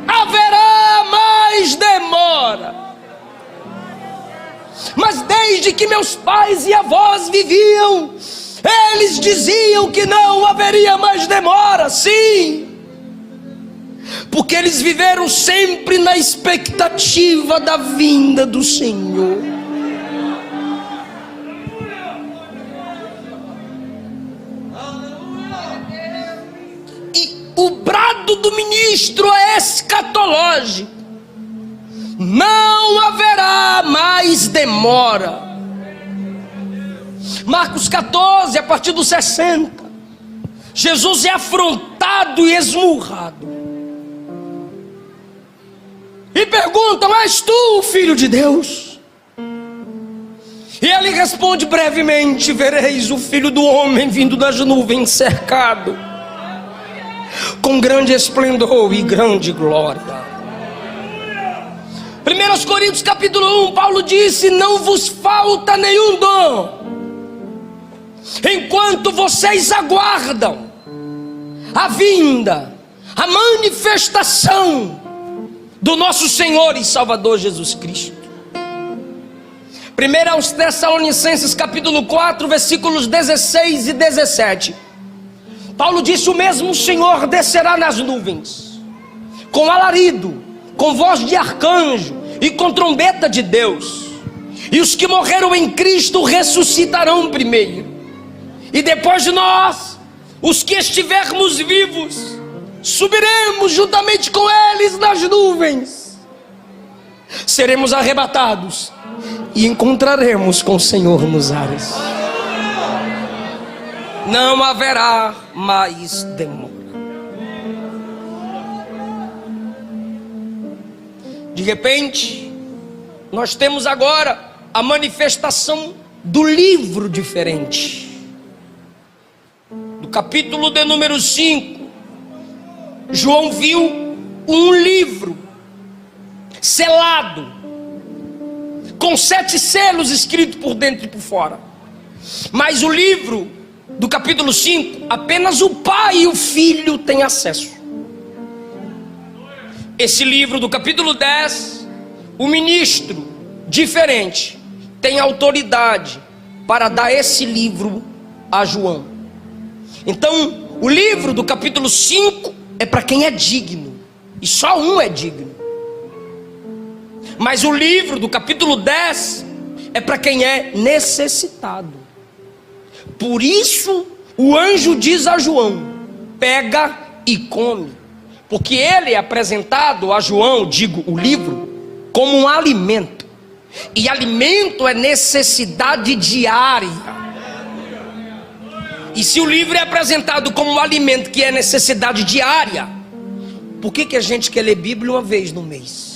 haverá mais demora. Mas desde que meus pais e avós viviam, eles diziam que não haveria mais demora. Sim, porque eles viveram sempre na expectativa da vinda do Senhor. E o brado do ministro é escatológico: não haverá mais demora. Marcos 14, a partir do 60, Jesus é afrontado e esmurrado. E perguntam: és tu o Filho de Deus? E ele responde brevemente: vereis o Filho do Homem vindo das nuvens, cercado com grande esplendor e grande glória. 1 Coríntios capítulo 1, Paulo disse: não vos falta nenhum dom, enquanto vocês aguardam a vinda, a manifestação do nosso Senhor e Salvador Jesus Cristo. 1 aos Tessalonicenses capítulo 4, versículos 16 e 17, Paulo disse: o mesmo Senhor descerá nas nuvens, com alarido, com voz de arcanjo e com trombeta de Deus, e os que morreram em Cristo ressuscitarão primeiro, e depois de nós, os que estivermos vivos, subiremos juntamente com eles nas nuvens, seremos arrebatados e encontraremos com o Senhor nos ares. Não haverá mais demora. De repente, nós temos agora a manifestação do livro diferente. Do capítulo de número 5, João viu um livro selado, com 7 selos escritos por dentro e por fora. Mas o livro do capítulo 5, apenas o pai e o filho têm acesso. Esse livro do capítulo 10, o ministro diferente tem autoridade para dar esse livro a João. Então, o livro do capítulo 5 é para quem é digno, e só um é digno. Mas o livro do capítulo 10 é para quem é necessitado. Por isso o anjo diz a João: pega e come, porque ele é apresentado a João, digo, o livro, como um alimento. E alimento é necessidade diária. E se o livro é apresentado como um alimento que é necessidade diária, por que a gente quer ler Bíblia uma vez no mês?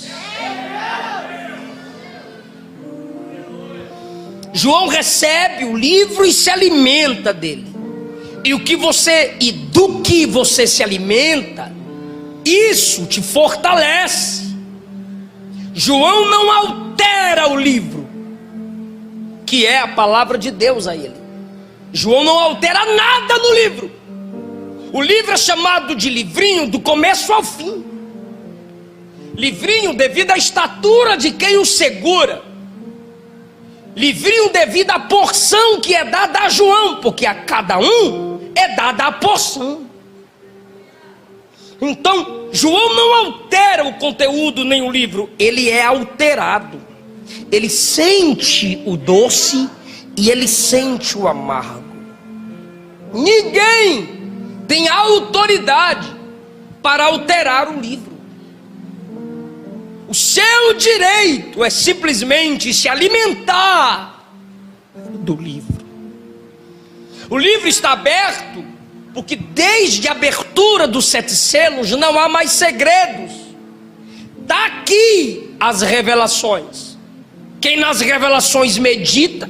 João recebe o livro e se alimenta dele. E do que você se alimenta, isso te fortalece. João não altera o livro, que é a palavra de Deus a ele. João não altera nada no livro. O livro é chamado de livrinho do começo ao fim. Livrinho devido à estatura de quem o segura. Livrinho devido à porção que é dada a João, porque a cada um é dada a porção. Então, João não altera o conteúdo nem o livro, ele é alterado. Ele sente o doce e ele sente o amargo. Ninguém tem autoridade para alterar o livro. O seu direito é simplesmente se alimentar do livro. O livro está aberto porque desde a abertura dos 7 selos não há mais segredos. Daqui as revelações. Quem nas revelações medita,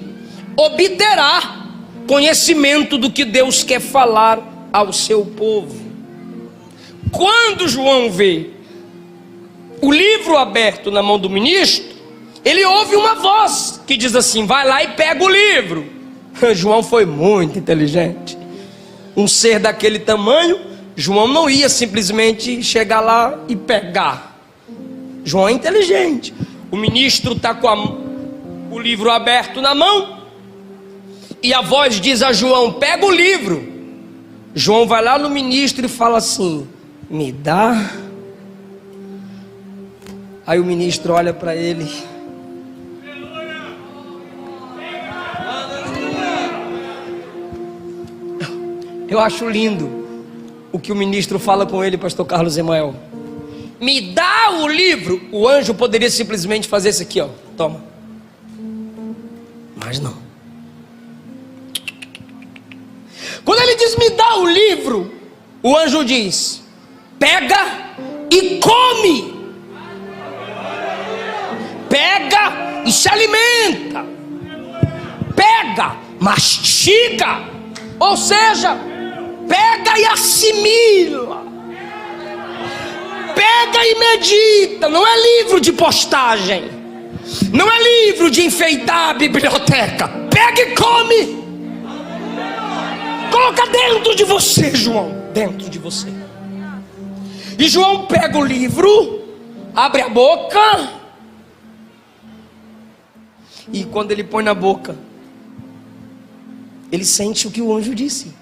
obterá conhecimento do que Deus quer falar ao seu povo. Quando João vê o livro aberto na mão do ministro, ele ouve uma voz que diz assim: vai lá e pega o livro. João foi muito inteligente. Um ser daquele tamanho, João não ia simplesmente chegar lá e pegar. João é inteligente. O ministro está com o livro aberto na mão, e a voz diz a João: pega o livro. João vai lá no ministro e fala assim: me dá. Aí o ministro olha para ele. Eu acho lindo o que o ministro fala com ele, pastor Carlos Emael. Me dá o livro. O anjo poderia simplesmente fazer isso aqui, ó. Toma. Mas não. Quando ele diz me dá o livro, o anjo diz: pega e come. Pega e se alimenta. Pega, mastiga. Ou seja, pega e assimila. Pega e medita. Não é livro de postagem. Não é livro de enfeitar a biblioteca. Pega e come. Coloca dentro de você, João. Dentro de você. E João pega o livro, abre a boca. E quando ele põe na boca, ele sente o que o anjo disse.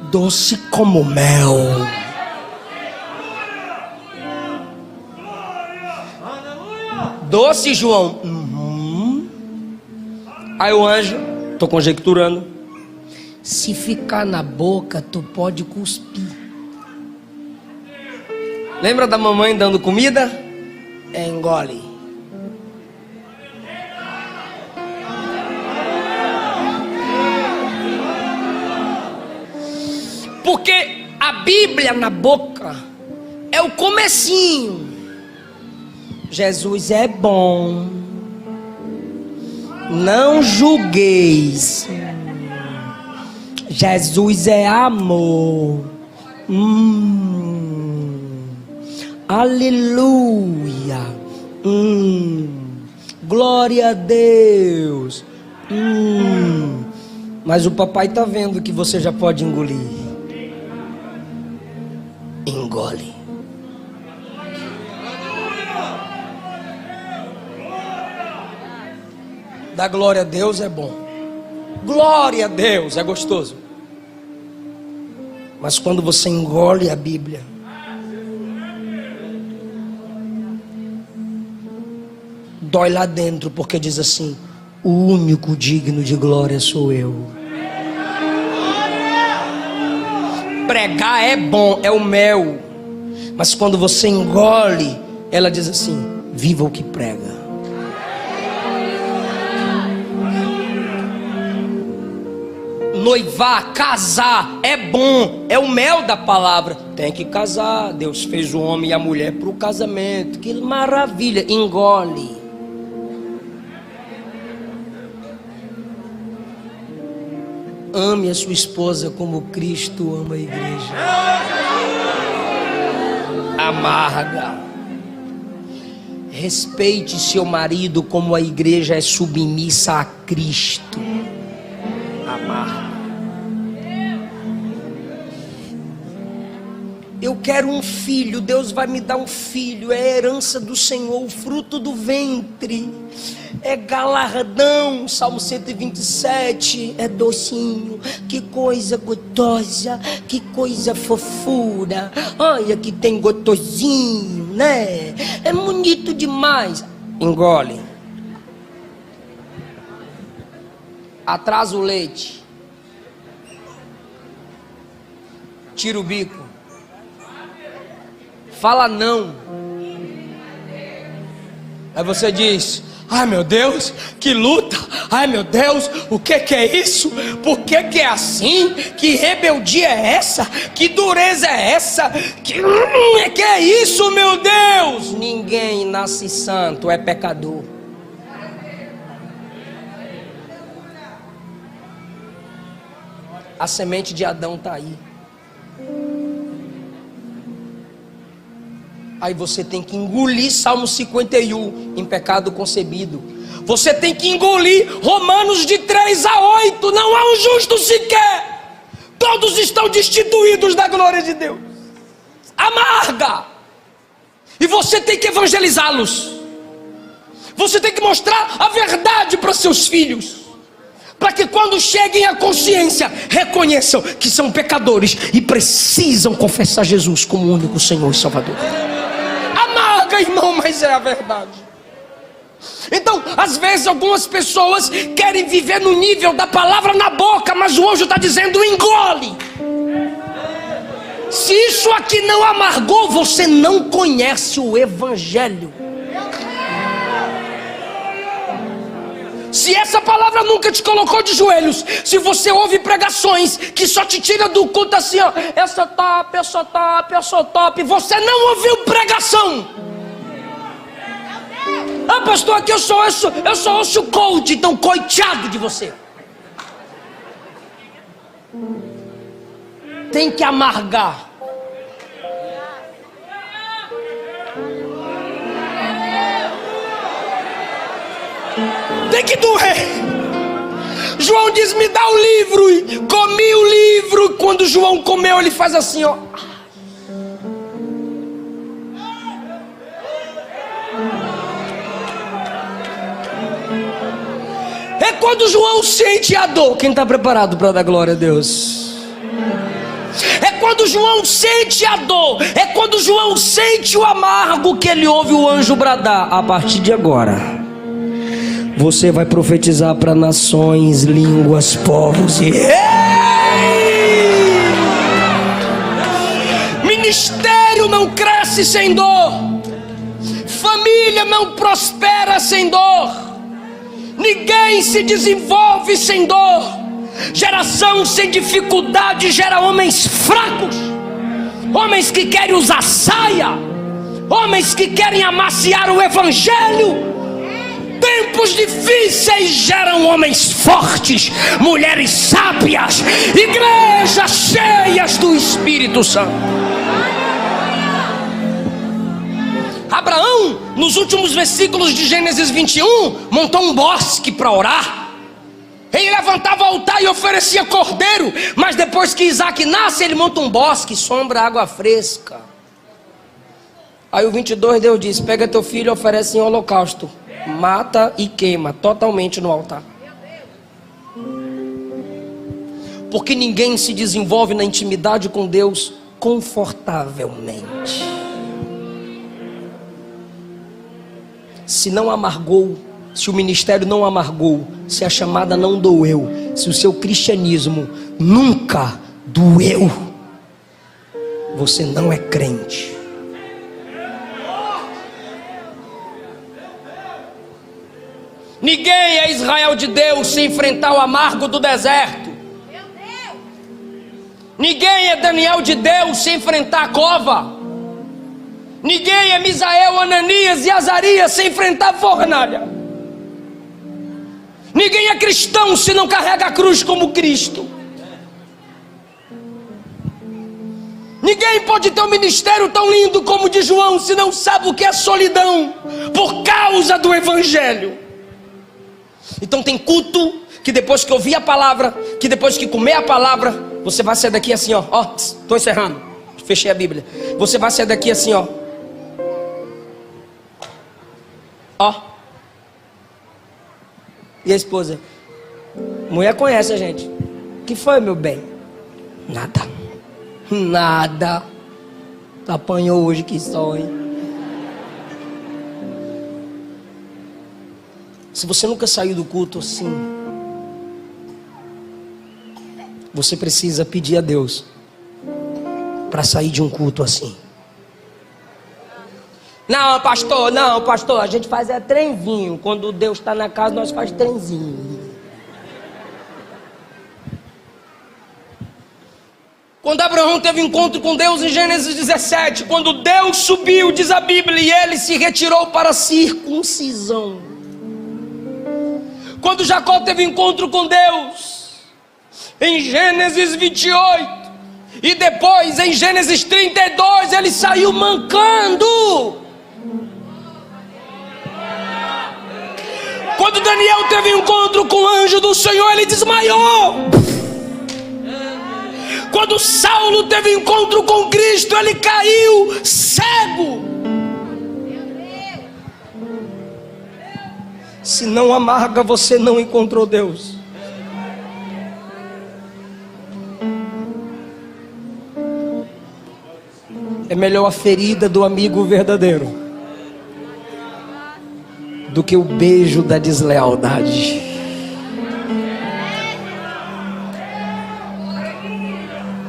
Doce como mel. Doce, João. Aí o anjo, estou conjecturando, se ficar na boca, tu pode cuspir. Lembra da mamãe dando comida? Engole. Porque a Bíblia na boca é o comecinho. Jesus é bom. Não julgueis. Jesus é amor. Aleluia. Glória a Deus. Mas o papai está vendo que você já pode engolir. Engole. Dar glória a Deus é bom. Glória a Deus é gostoso. Mas quando você engole a Bíblia, dói lá dentro, porque diz assim: o único digno de glória sou eu. Pregar é bom, é o mel. Mas quando você engole, ela diz assim: viva o que prega. Noivar, casar é bom, é o mel da palavra. Tem que casar. Deus fez o homem e a mulher para o casamento. Que maravilha. Engole. Ame a sua esposa como Cristo ama a igreja. Amarga. Respeite seu marido como a igreja é submissa a Cristo. Amarga. Eu quero um filho, Deus vai me dar um filho. É a herança do Senhor, o fruto do ventre. É galardão, Salmo 127. É docinho, que coisa gostosa, que coisa fofura. Olha que tem gostosinho, né? É bonito demais. Engole. Atrasa o leite. Tira o bico. Fala não. Aí você diz: ai meu Deus, que luta. Ai meu Deus, o que é isso? Por que é assim? Que rebeldia é essa? Que dureza é essa? Que é isso, meu Deus? Ninguém nasce santo, é pecador. A semente de Adão está aí. Aí você tem que engolir Salmo 51, em pecado concebido. Você tem que engolir Romanos de 3-8. Não há um justo sequer. Todos estão destituídos da glória de Deus. Amarga. E você tem que evangelizá-los. Você tem que mostrar a verdade para seus filhos, para que quando cheguem à consciência, reconheçam que são pecadores e precisam confessar Jesus como o único Senhor e Salvador. Amarga, irmão, mas é a verdade. Então, às vezes algumas pessoas querem viver no nível da palavra na boca, mas o anjo está dizendo: engole. Se isso aqui não amargou, você não conhece o Evangelho. Se essa palavra nunca te colocou de joelhos, se você ouve pregações que só te tira do culto assim, ó, eu sou top, eu sou top, eu sou top, você não ouviu pregação. Ah, pastor, aqui eu sou osso cold, então coitado de você. Tem que amargar. Tem que doer. João diz: me dá o livro. E comi o livro. Quando João comeu, ele faz assim, ó. É quando João sente a dor. Quem está preparado para dar glória a Deus? É quando João sente a dor. É quando João sente o amargo que ele ouve o anjo bradar: a partir de agora você vai profetizar para nações, línguas, povos e... Ministério não cresce sem dor. Família não prospera sem dor. Ninguém se desenvolve sem dor. Geração sem dificuldade gera homens fracos. Homens que querem usar saia. Homens que querem amaciar o Evangelho. Tempos difíceis geram homens fortes, mulheres sábias, igrejas cheias do Espírito Santo. Abraão, nos últimos versículos de Gênesis 21, montou um bosque para orar. Ele levantava o altar e oferecia cordeiro. Mas depois que Isaac nasce, ele monta um bosque, sombra, água fresca. Aí o 22, Deus diz: pega teu filho e oferece em holocausto. Mata e queima totalmente no altar. Porque ninguém se desenvolve na intimidade com Deus confortavelmente. Se não amargou, se o ministério não amargou, se a chamada não doeu, se o seu cristianismo nunca doeu, você não é crente. Ninguém é Israel de Deus se enfrentar o amargo do deserto. Ninguém é Daniel de Deus se enfrentar a cova. Ninguém é Misael, Ananias e Azarias se enfrentar a fornalha. Ninguém é cristão se não carrega a cruz como Cristo. Ninguém pode ter um ministério tão lindo como o de João se não sabe o que é solidão por causa do Evangelho. Então tem culto que depois que ouvir a palavra, que depois que comer a palavra, você vai sair daqui assim, ó, estou encerrando. Fechei a Bíblia. Você vai sair daqui assim, ó. Ó. E a esposa? Mulher conhece a gente. O que foi, meu bem? Nada. Nada. Apanhou hoje que só, hein? Se você nunca saiu do culto assim, você precisa pedir a Deus para sair de um culto assim. Não, pastor, a gente faz trenzinho. Quando Deus está na casa, nós faz trenzinho. Quando Abraão teve encontro com Deus em Gênesis 17, quando Deus subiu, diz a Bíblia, e ele se retirou para a circuncisão. Quando Jacó teve encontro com Deus em Gênesis 28, e depois em Gênesis 32, ele saiu mancando. Quando Daniel teve encontro com o anjo do Senhor, ele desmaiou. Quando Saulo teve encontro com Cristo, ele caiu cego. Se não amarga, você não encontrou Deus. É melhor a ferida do amigo verdadeiro do que o beijo da deslealdade.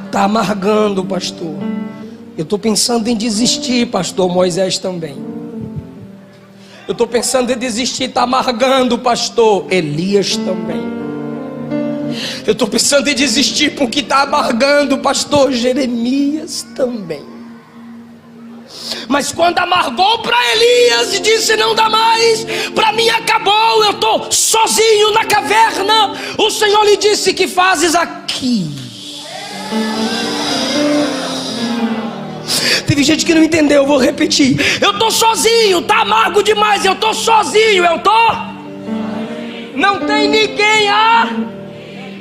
Está amargando, pastor. Eu estou pensando em desistir, pastor. Moisés também. Eu estou pensando em desistir. Está amargando, pastor. Elias também. Eu estou pensando em desistir porque está amargando, pastor. Jeremias também. Mas quando amargou para Elias e disse não dá mais, para mim acabou, eu estou sozinho na caverna, o Senhor lhe disse: que fazes aqui? Teve gente que não entendeu, eu vou repetir. Eu estou sozinho, está amargo demais, eu estou sozinho, não tem ninguém,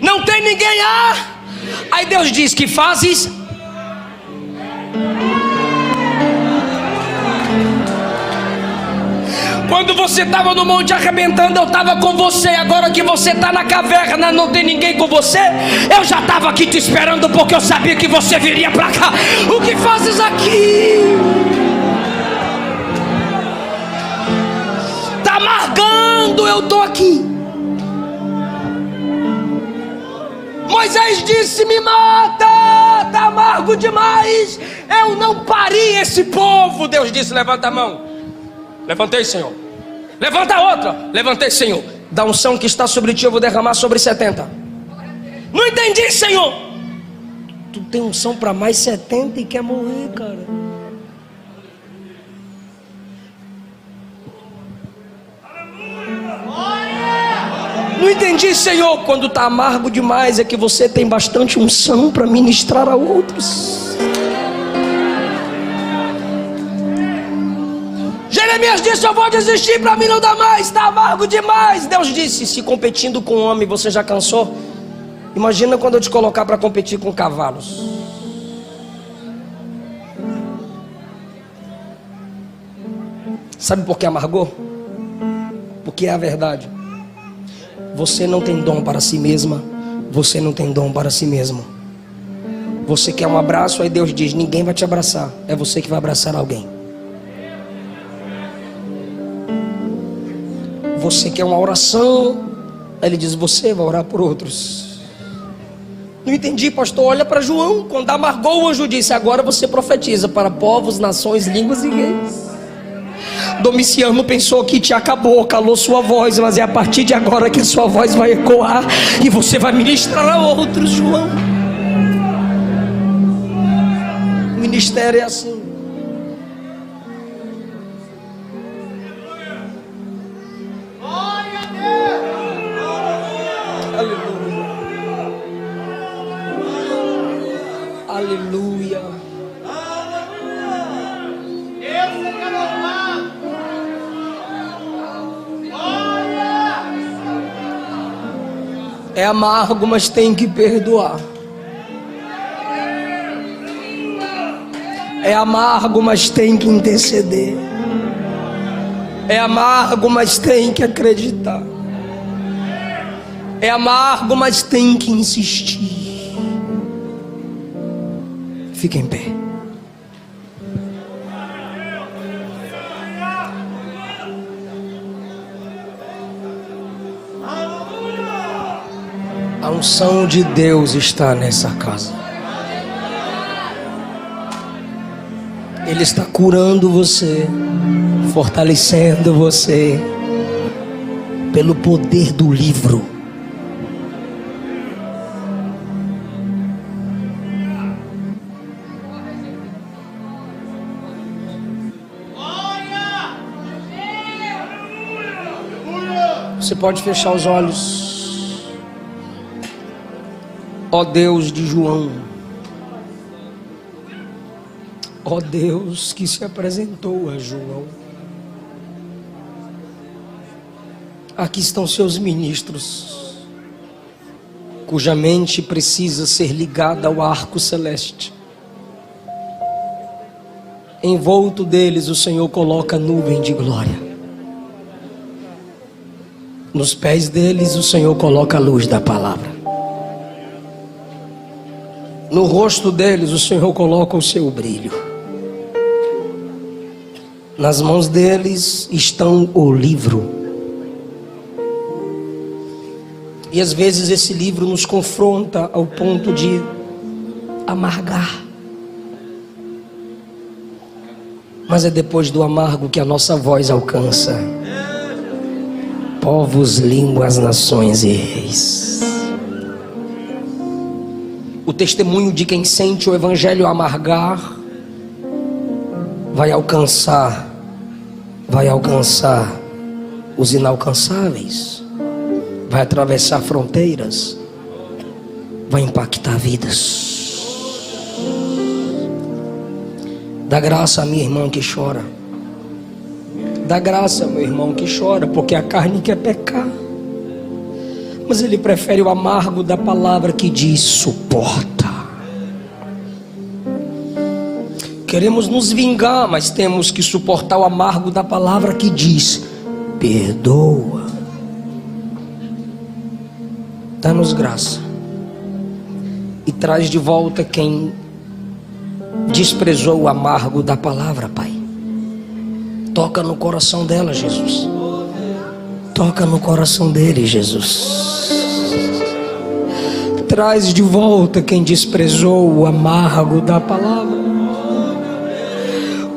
não tem ninguém, Aí Deus diz: que fazes? Quando você estava no monte arrebentando, eu estava com você. Agora que você está na caverna, não tem ninguém com você, eu já estava aqui te esperando, porque eu sabia que você viria para cá. O que fazes aqui? Está amargando, eu estou aqui. Moisés disse: me mata, está amargo demais, eu não pari esse povo. Deus disse: levanta a mão. Levantei, Senhor. Levanta a outra. Levantei, Senhor. Da unção que está sobre ti eu vou derramar sobre 70. Não entendi, Senhor. Tu tem unção para mais 70 e quer morrer, cara. Não entendi, Senhor. Quando está amargo demais é que você tem bastante unção para ministrar a outros. Jeremias disse: eu vou desistir, para mim não dá mais, está amargo demais. Deus disse: se competindo com homem você já cansou, imagina quando eu te colocar para competir com cavalos. Sabe por que amargou? Porque é a verdade. Você não tem dom para si mesma, você não tem dom para si mesmo. Você quer um abraço, aí Deus diz: ninguém vai te abraçar, é você que vai abraçar alguém. Você quer uma oração, aí Ele diz: você vai orar por outros. Não entendi, pastor. Olha para João. Quando amargou, o anjo disse: agora você profetiza para povos, nações, línguas e reis. Domiciano pensou que te acabou, calou sua voz, mas é a partir de agora que a sua voz vai ecoar e você vai ministrar a outros, João. O ministério é assim. Aleluia. É amargo, mas tem que perdoar. É amargo, mas tem que interceder. É amargo, mas tem que acreditar. É amargo, mas tem que insistir. Fica em pé. A unção de Deus está nessa casa. Ele está curando você, fortalecendo você, pelo poder do livro. Você pode fechar os olhos. Ó Deus de João, ó Deus que se apresentou a João, aqui estão seus ministros, cuja mente precisa ser ligada ao arco celeste. Envolto deles o Senhor coloca nuvem de glória. Nos pés deles o Senhor coloca a luz da palavra. No rosto deles o Senhor coloca o seu brilho. Nas mãos deles estão o livro. E às vezes esse livro nos confronta ao ponto de amargar. Mas é depois do amargo que a nossa voz alcança povos, línguas, nações e reis. O testemunho de quem sente o evangelho amargar vai alcançar os inalcançáveis, vai atravessar fronteiras, vai impactar vidas. Dá graça a minha irmã que chora. Dá graça ao meu irmão que chora, porque a carne quer pecar, mas ele prefere o amargo da palavra que diz suporta. Queremos nos vingar, mas temos que suportar o amargo da palavra que diz perdoa. Dá-nos graça e traz de volta quem desprezou o amargo da palavra, Pai. Toca no coração dela, Jesus. Toca no coração dele, Jesus. Traz de volta quem desprezou o amargo da palavra.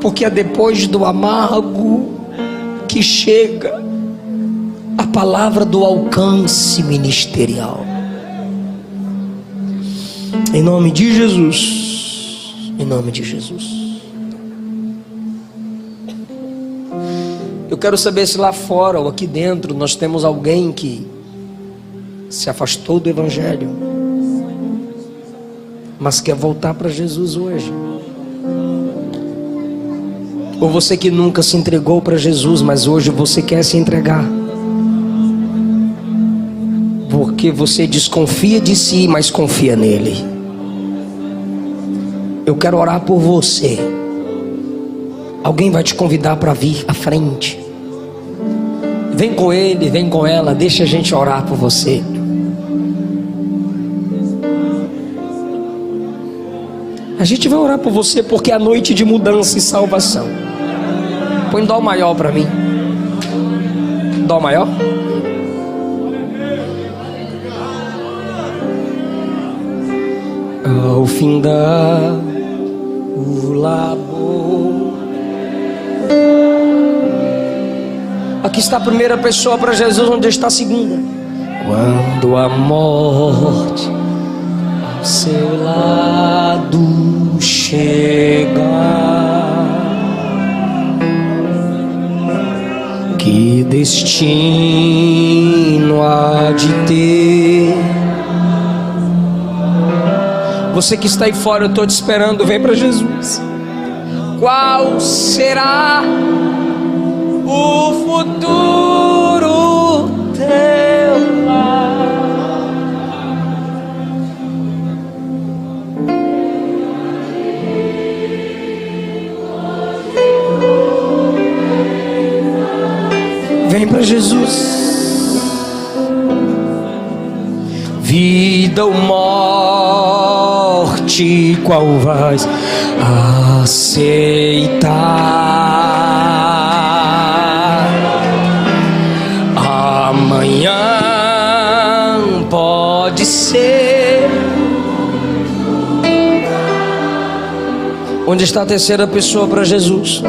Porque é depois do amargo que chega a palavra do alcance ministerial. Em nome de Jesus. Em nome de Jesus. Eu quero saber se lá fora ou aqui dentro nós temos alguém que se afastou do evangelho, mas quer voltar para Jesus hoje. Ou você que nunca se entregou para Jesus, mas hoje você quer se entregar, porque você desconfia de si, mas confia nele. Eu quero orar por você. Alguém vai te convidar para vir à frente. Vem com ele, vem com ela, deixa a gente orar por você. A gente vai orar por você porque é a noite de mudança e salvação. Põe dó maior para mim. Dó maior. Ao findar o labor. Aqui está a primeira pessoa para Jesus, onde está a segunda? Quando a morte ao seu lado chegar, que destino há de ter? Você que está aí fora, eu estou te esperando, vem para Jesus. Qual será o futuro teu lar? para Jesus. Vida ou morte, qual vais aceitar? Amanhã pode ser. Onde está a terceira pessoa para Jesus?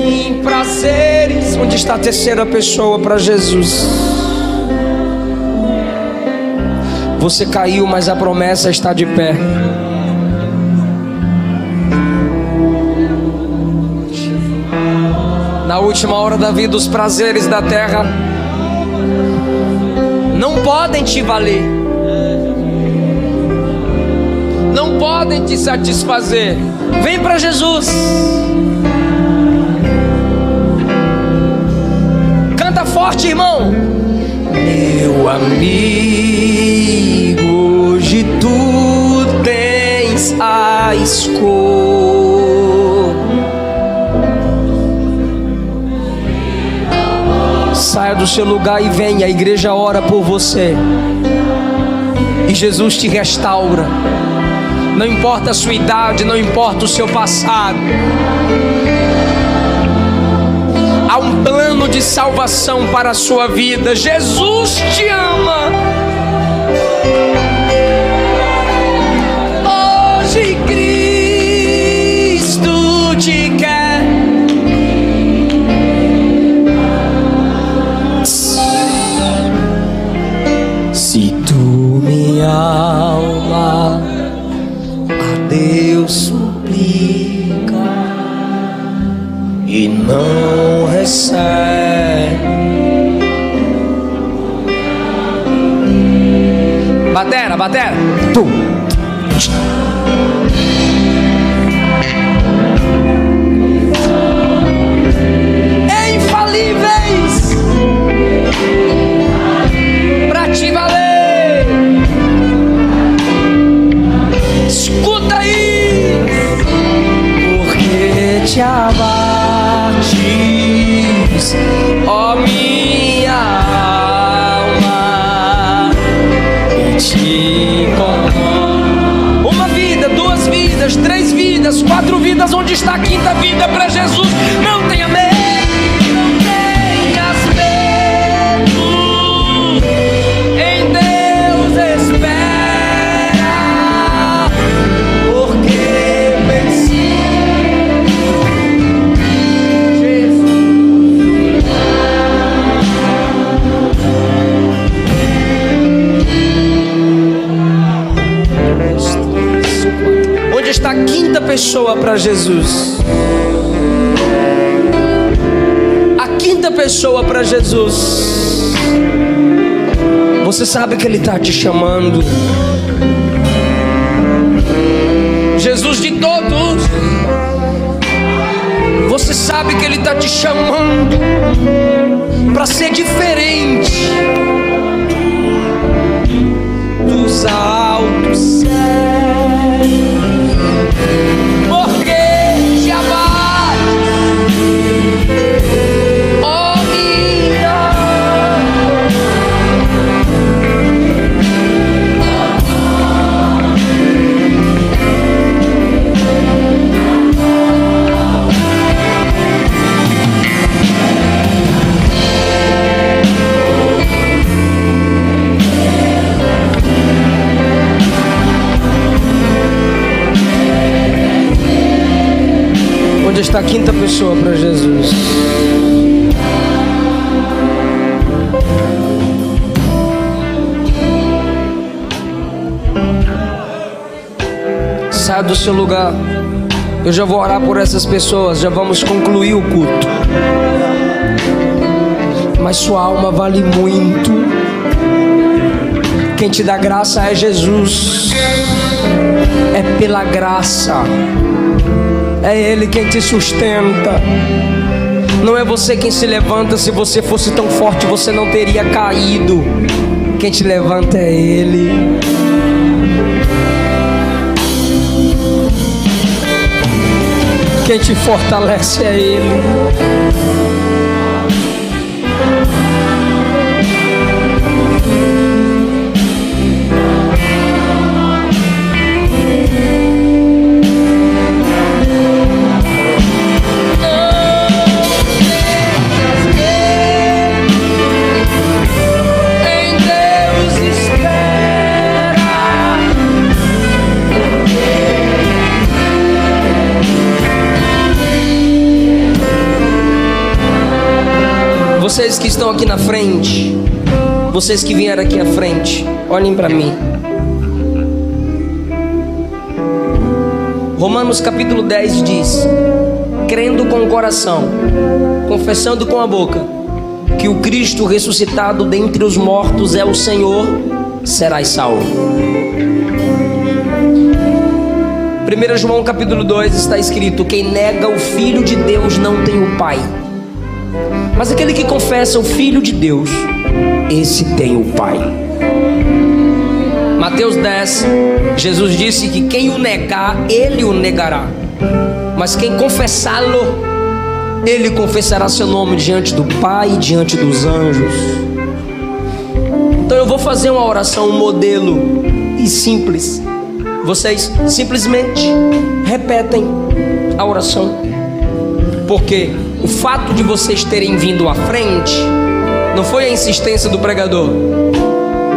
Em prazeres, onde está a terceira pessoa para Jesus? Você caiu, mas a promessa está de pé. Na última hora da vida, os prazeres da terra não podem te valer, não podem te satisfazer. Vem para Jesus. Canta forte, irmão. Meu amigo, hoje tu tens a escolha. Saia do seu lugar e venha. A igreja ora por você e Jesus te restaura. Não importa a sua idade, não importa o seu passado. Há um plano de salvação para a sua vida. Jesus te ama. Hoje Cristo te quer. Se tu, minha alma, Deus suplica e não recebe. Batera. Infalíveis pra te valer. Escuta aí, porque te abates, ó minha alma, e te incomoda. Uma vida, duas vidas, três vidas, quatro vidas. Onde está a quinta vida para Jesus? Não tenha medo. Está a quinta pessoa para Jesus. A quinta pessoa para Jesus. Você sabe que Ele está te chamando. Jesus de todos. Você sabe que Ele está te chamando para ser diferente dos altos céus. Porque te abates, ó minha. Onde está a quinta pessoa para Jesus? Saia do seu lugar. Eu já vou orar por essas pessoas. Já vamos concluir o culto. Mas sua alma vale muito. Quem te dá graça é Jesus. É pela graça. É Ele quem te sustenta. Não é você quem se levanta. Se você fosse tão forte, você não teria caído. Quem te levanta é Ele. Quem te fortalece é Ele. Vocês que estão aqui na frente, vocês que vieram aqui à frente, olhem para mim. Romanos capítulo 10 diz: crendo com o coração, confessando com a boca, que o Cristo ressuscitado dentre os mortos é o Senhor, serás salvo. 1 João capítulo 2 está escrito: quem nega o Filho de Deus não tem o Pai. Mas aquele que confessa o Filho de Deus, esse tem o Pai. Mateus 10, Jesus disse que quem o negar, Ele o negará. Mas quem confessá-lo, Ele confessará seu nome diante do Pai e diante dos anjos. Então eu vou fazer uma oração, um modelo e simples. Vocês simplesmente repetem a oração. Porque o fato de vocês terem vindo à frente não foi a insistência do pregador,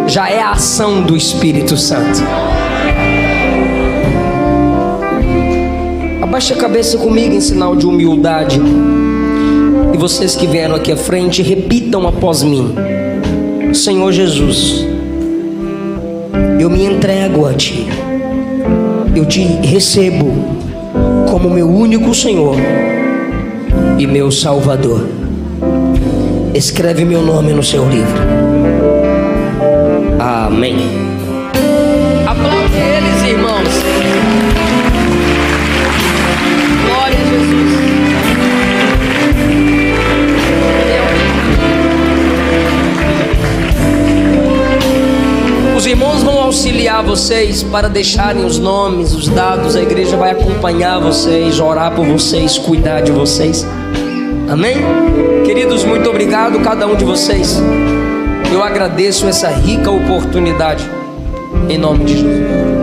já é a ação do Espírito Santo. Abaixe a cabeça comigo em sinal de humildade. E vocês que vieram aqui à frente, repitam após mim: Senhor Jesus, eu me entrego a Ti. Eu Te recebo como meu único Senhor e meu Salvador. Escreve meu nome no seu livro. Amém. Aplaude eles, irmãos. Glória a Jesus. Os irmãos vão auxiliar vocês para deixarem os nomes, os dados. A igreja vai acompanhar vocês, orar por vocês, cuidar de vocês. Amém? Queridos, muito obrigado cada um de vocês. Eu agradeço essa rica oportunidade, em nome de Jesus.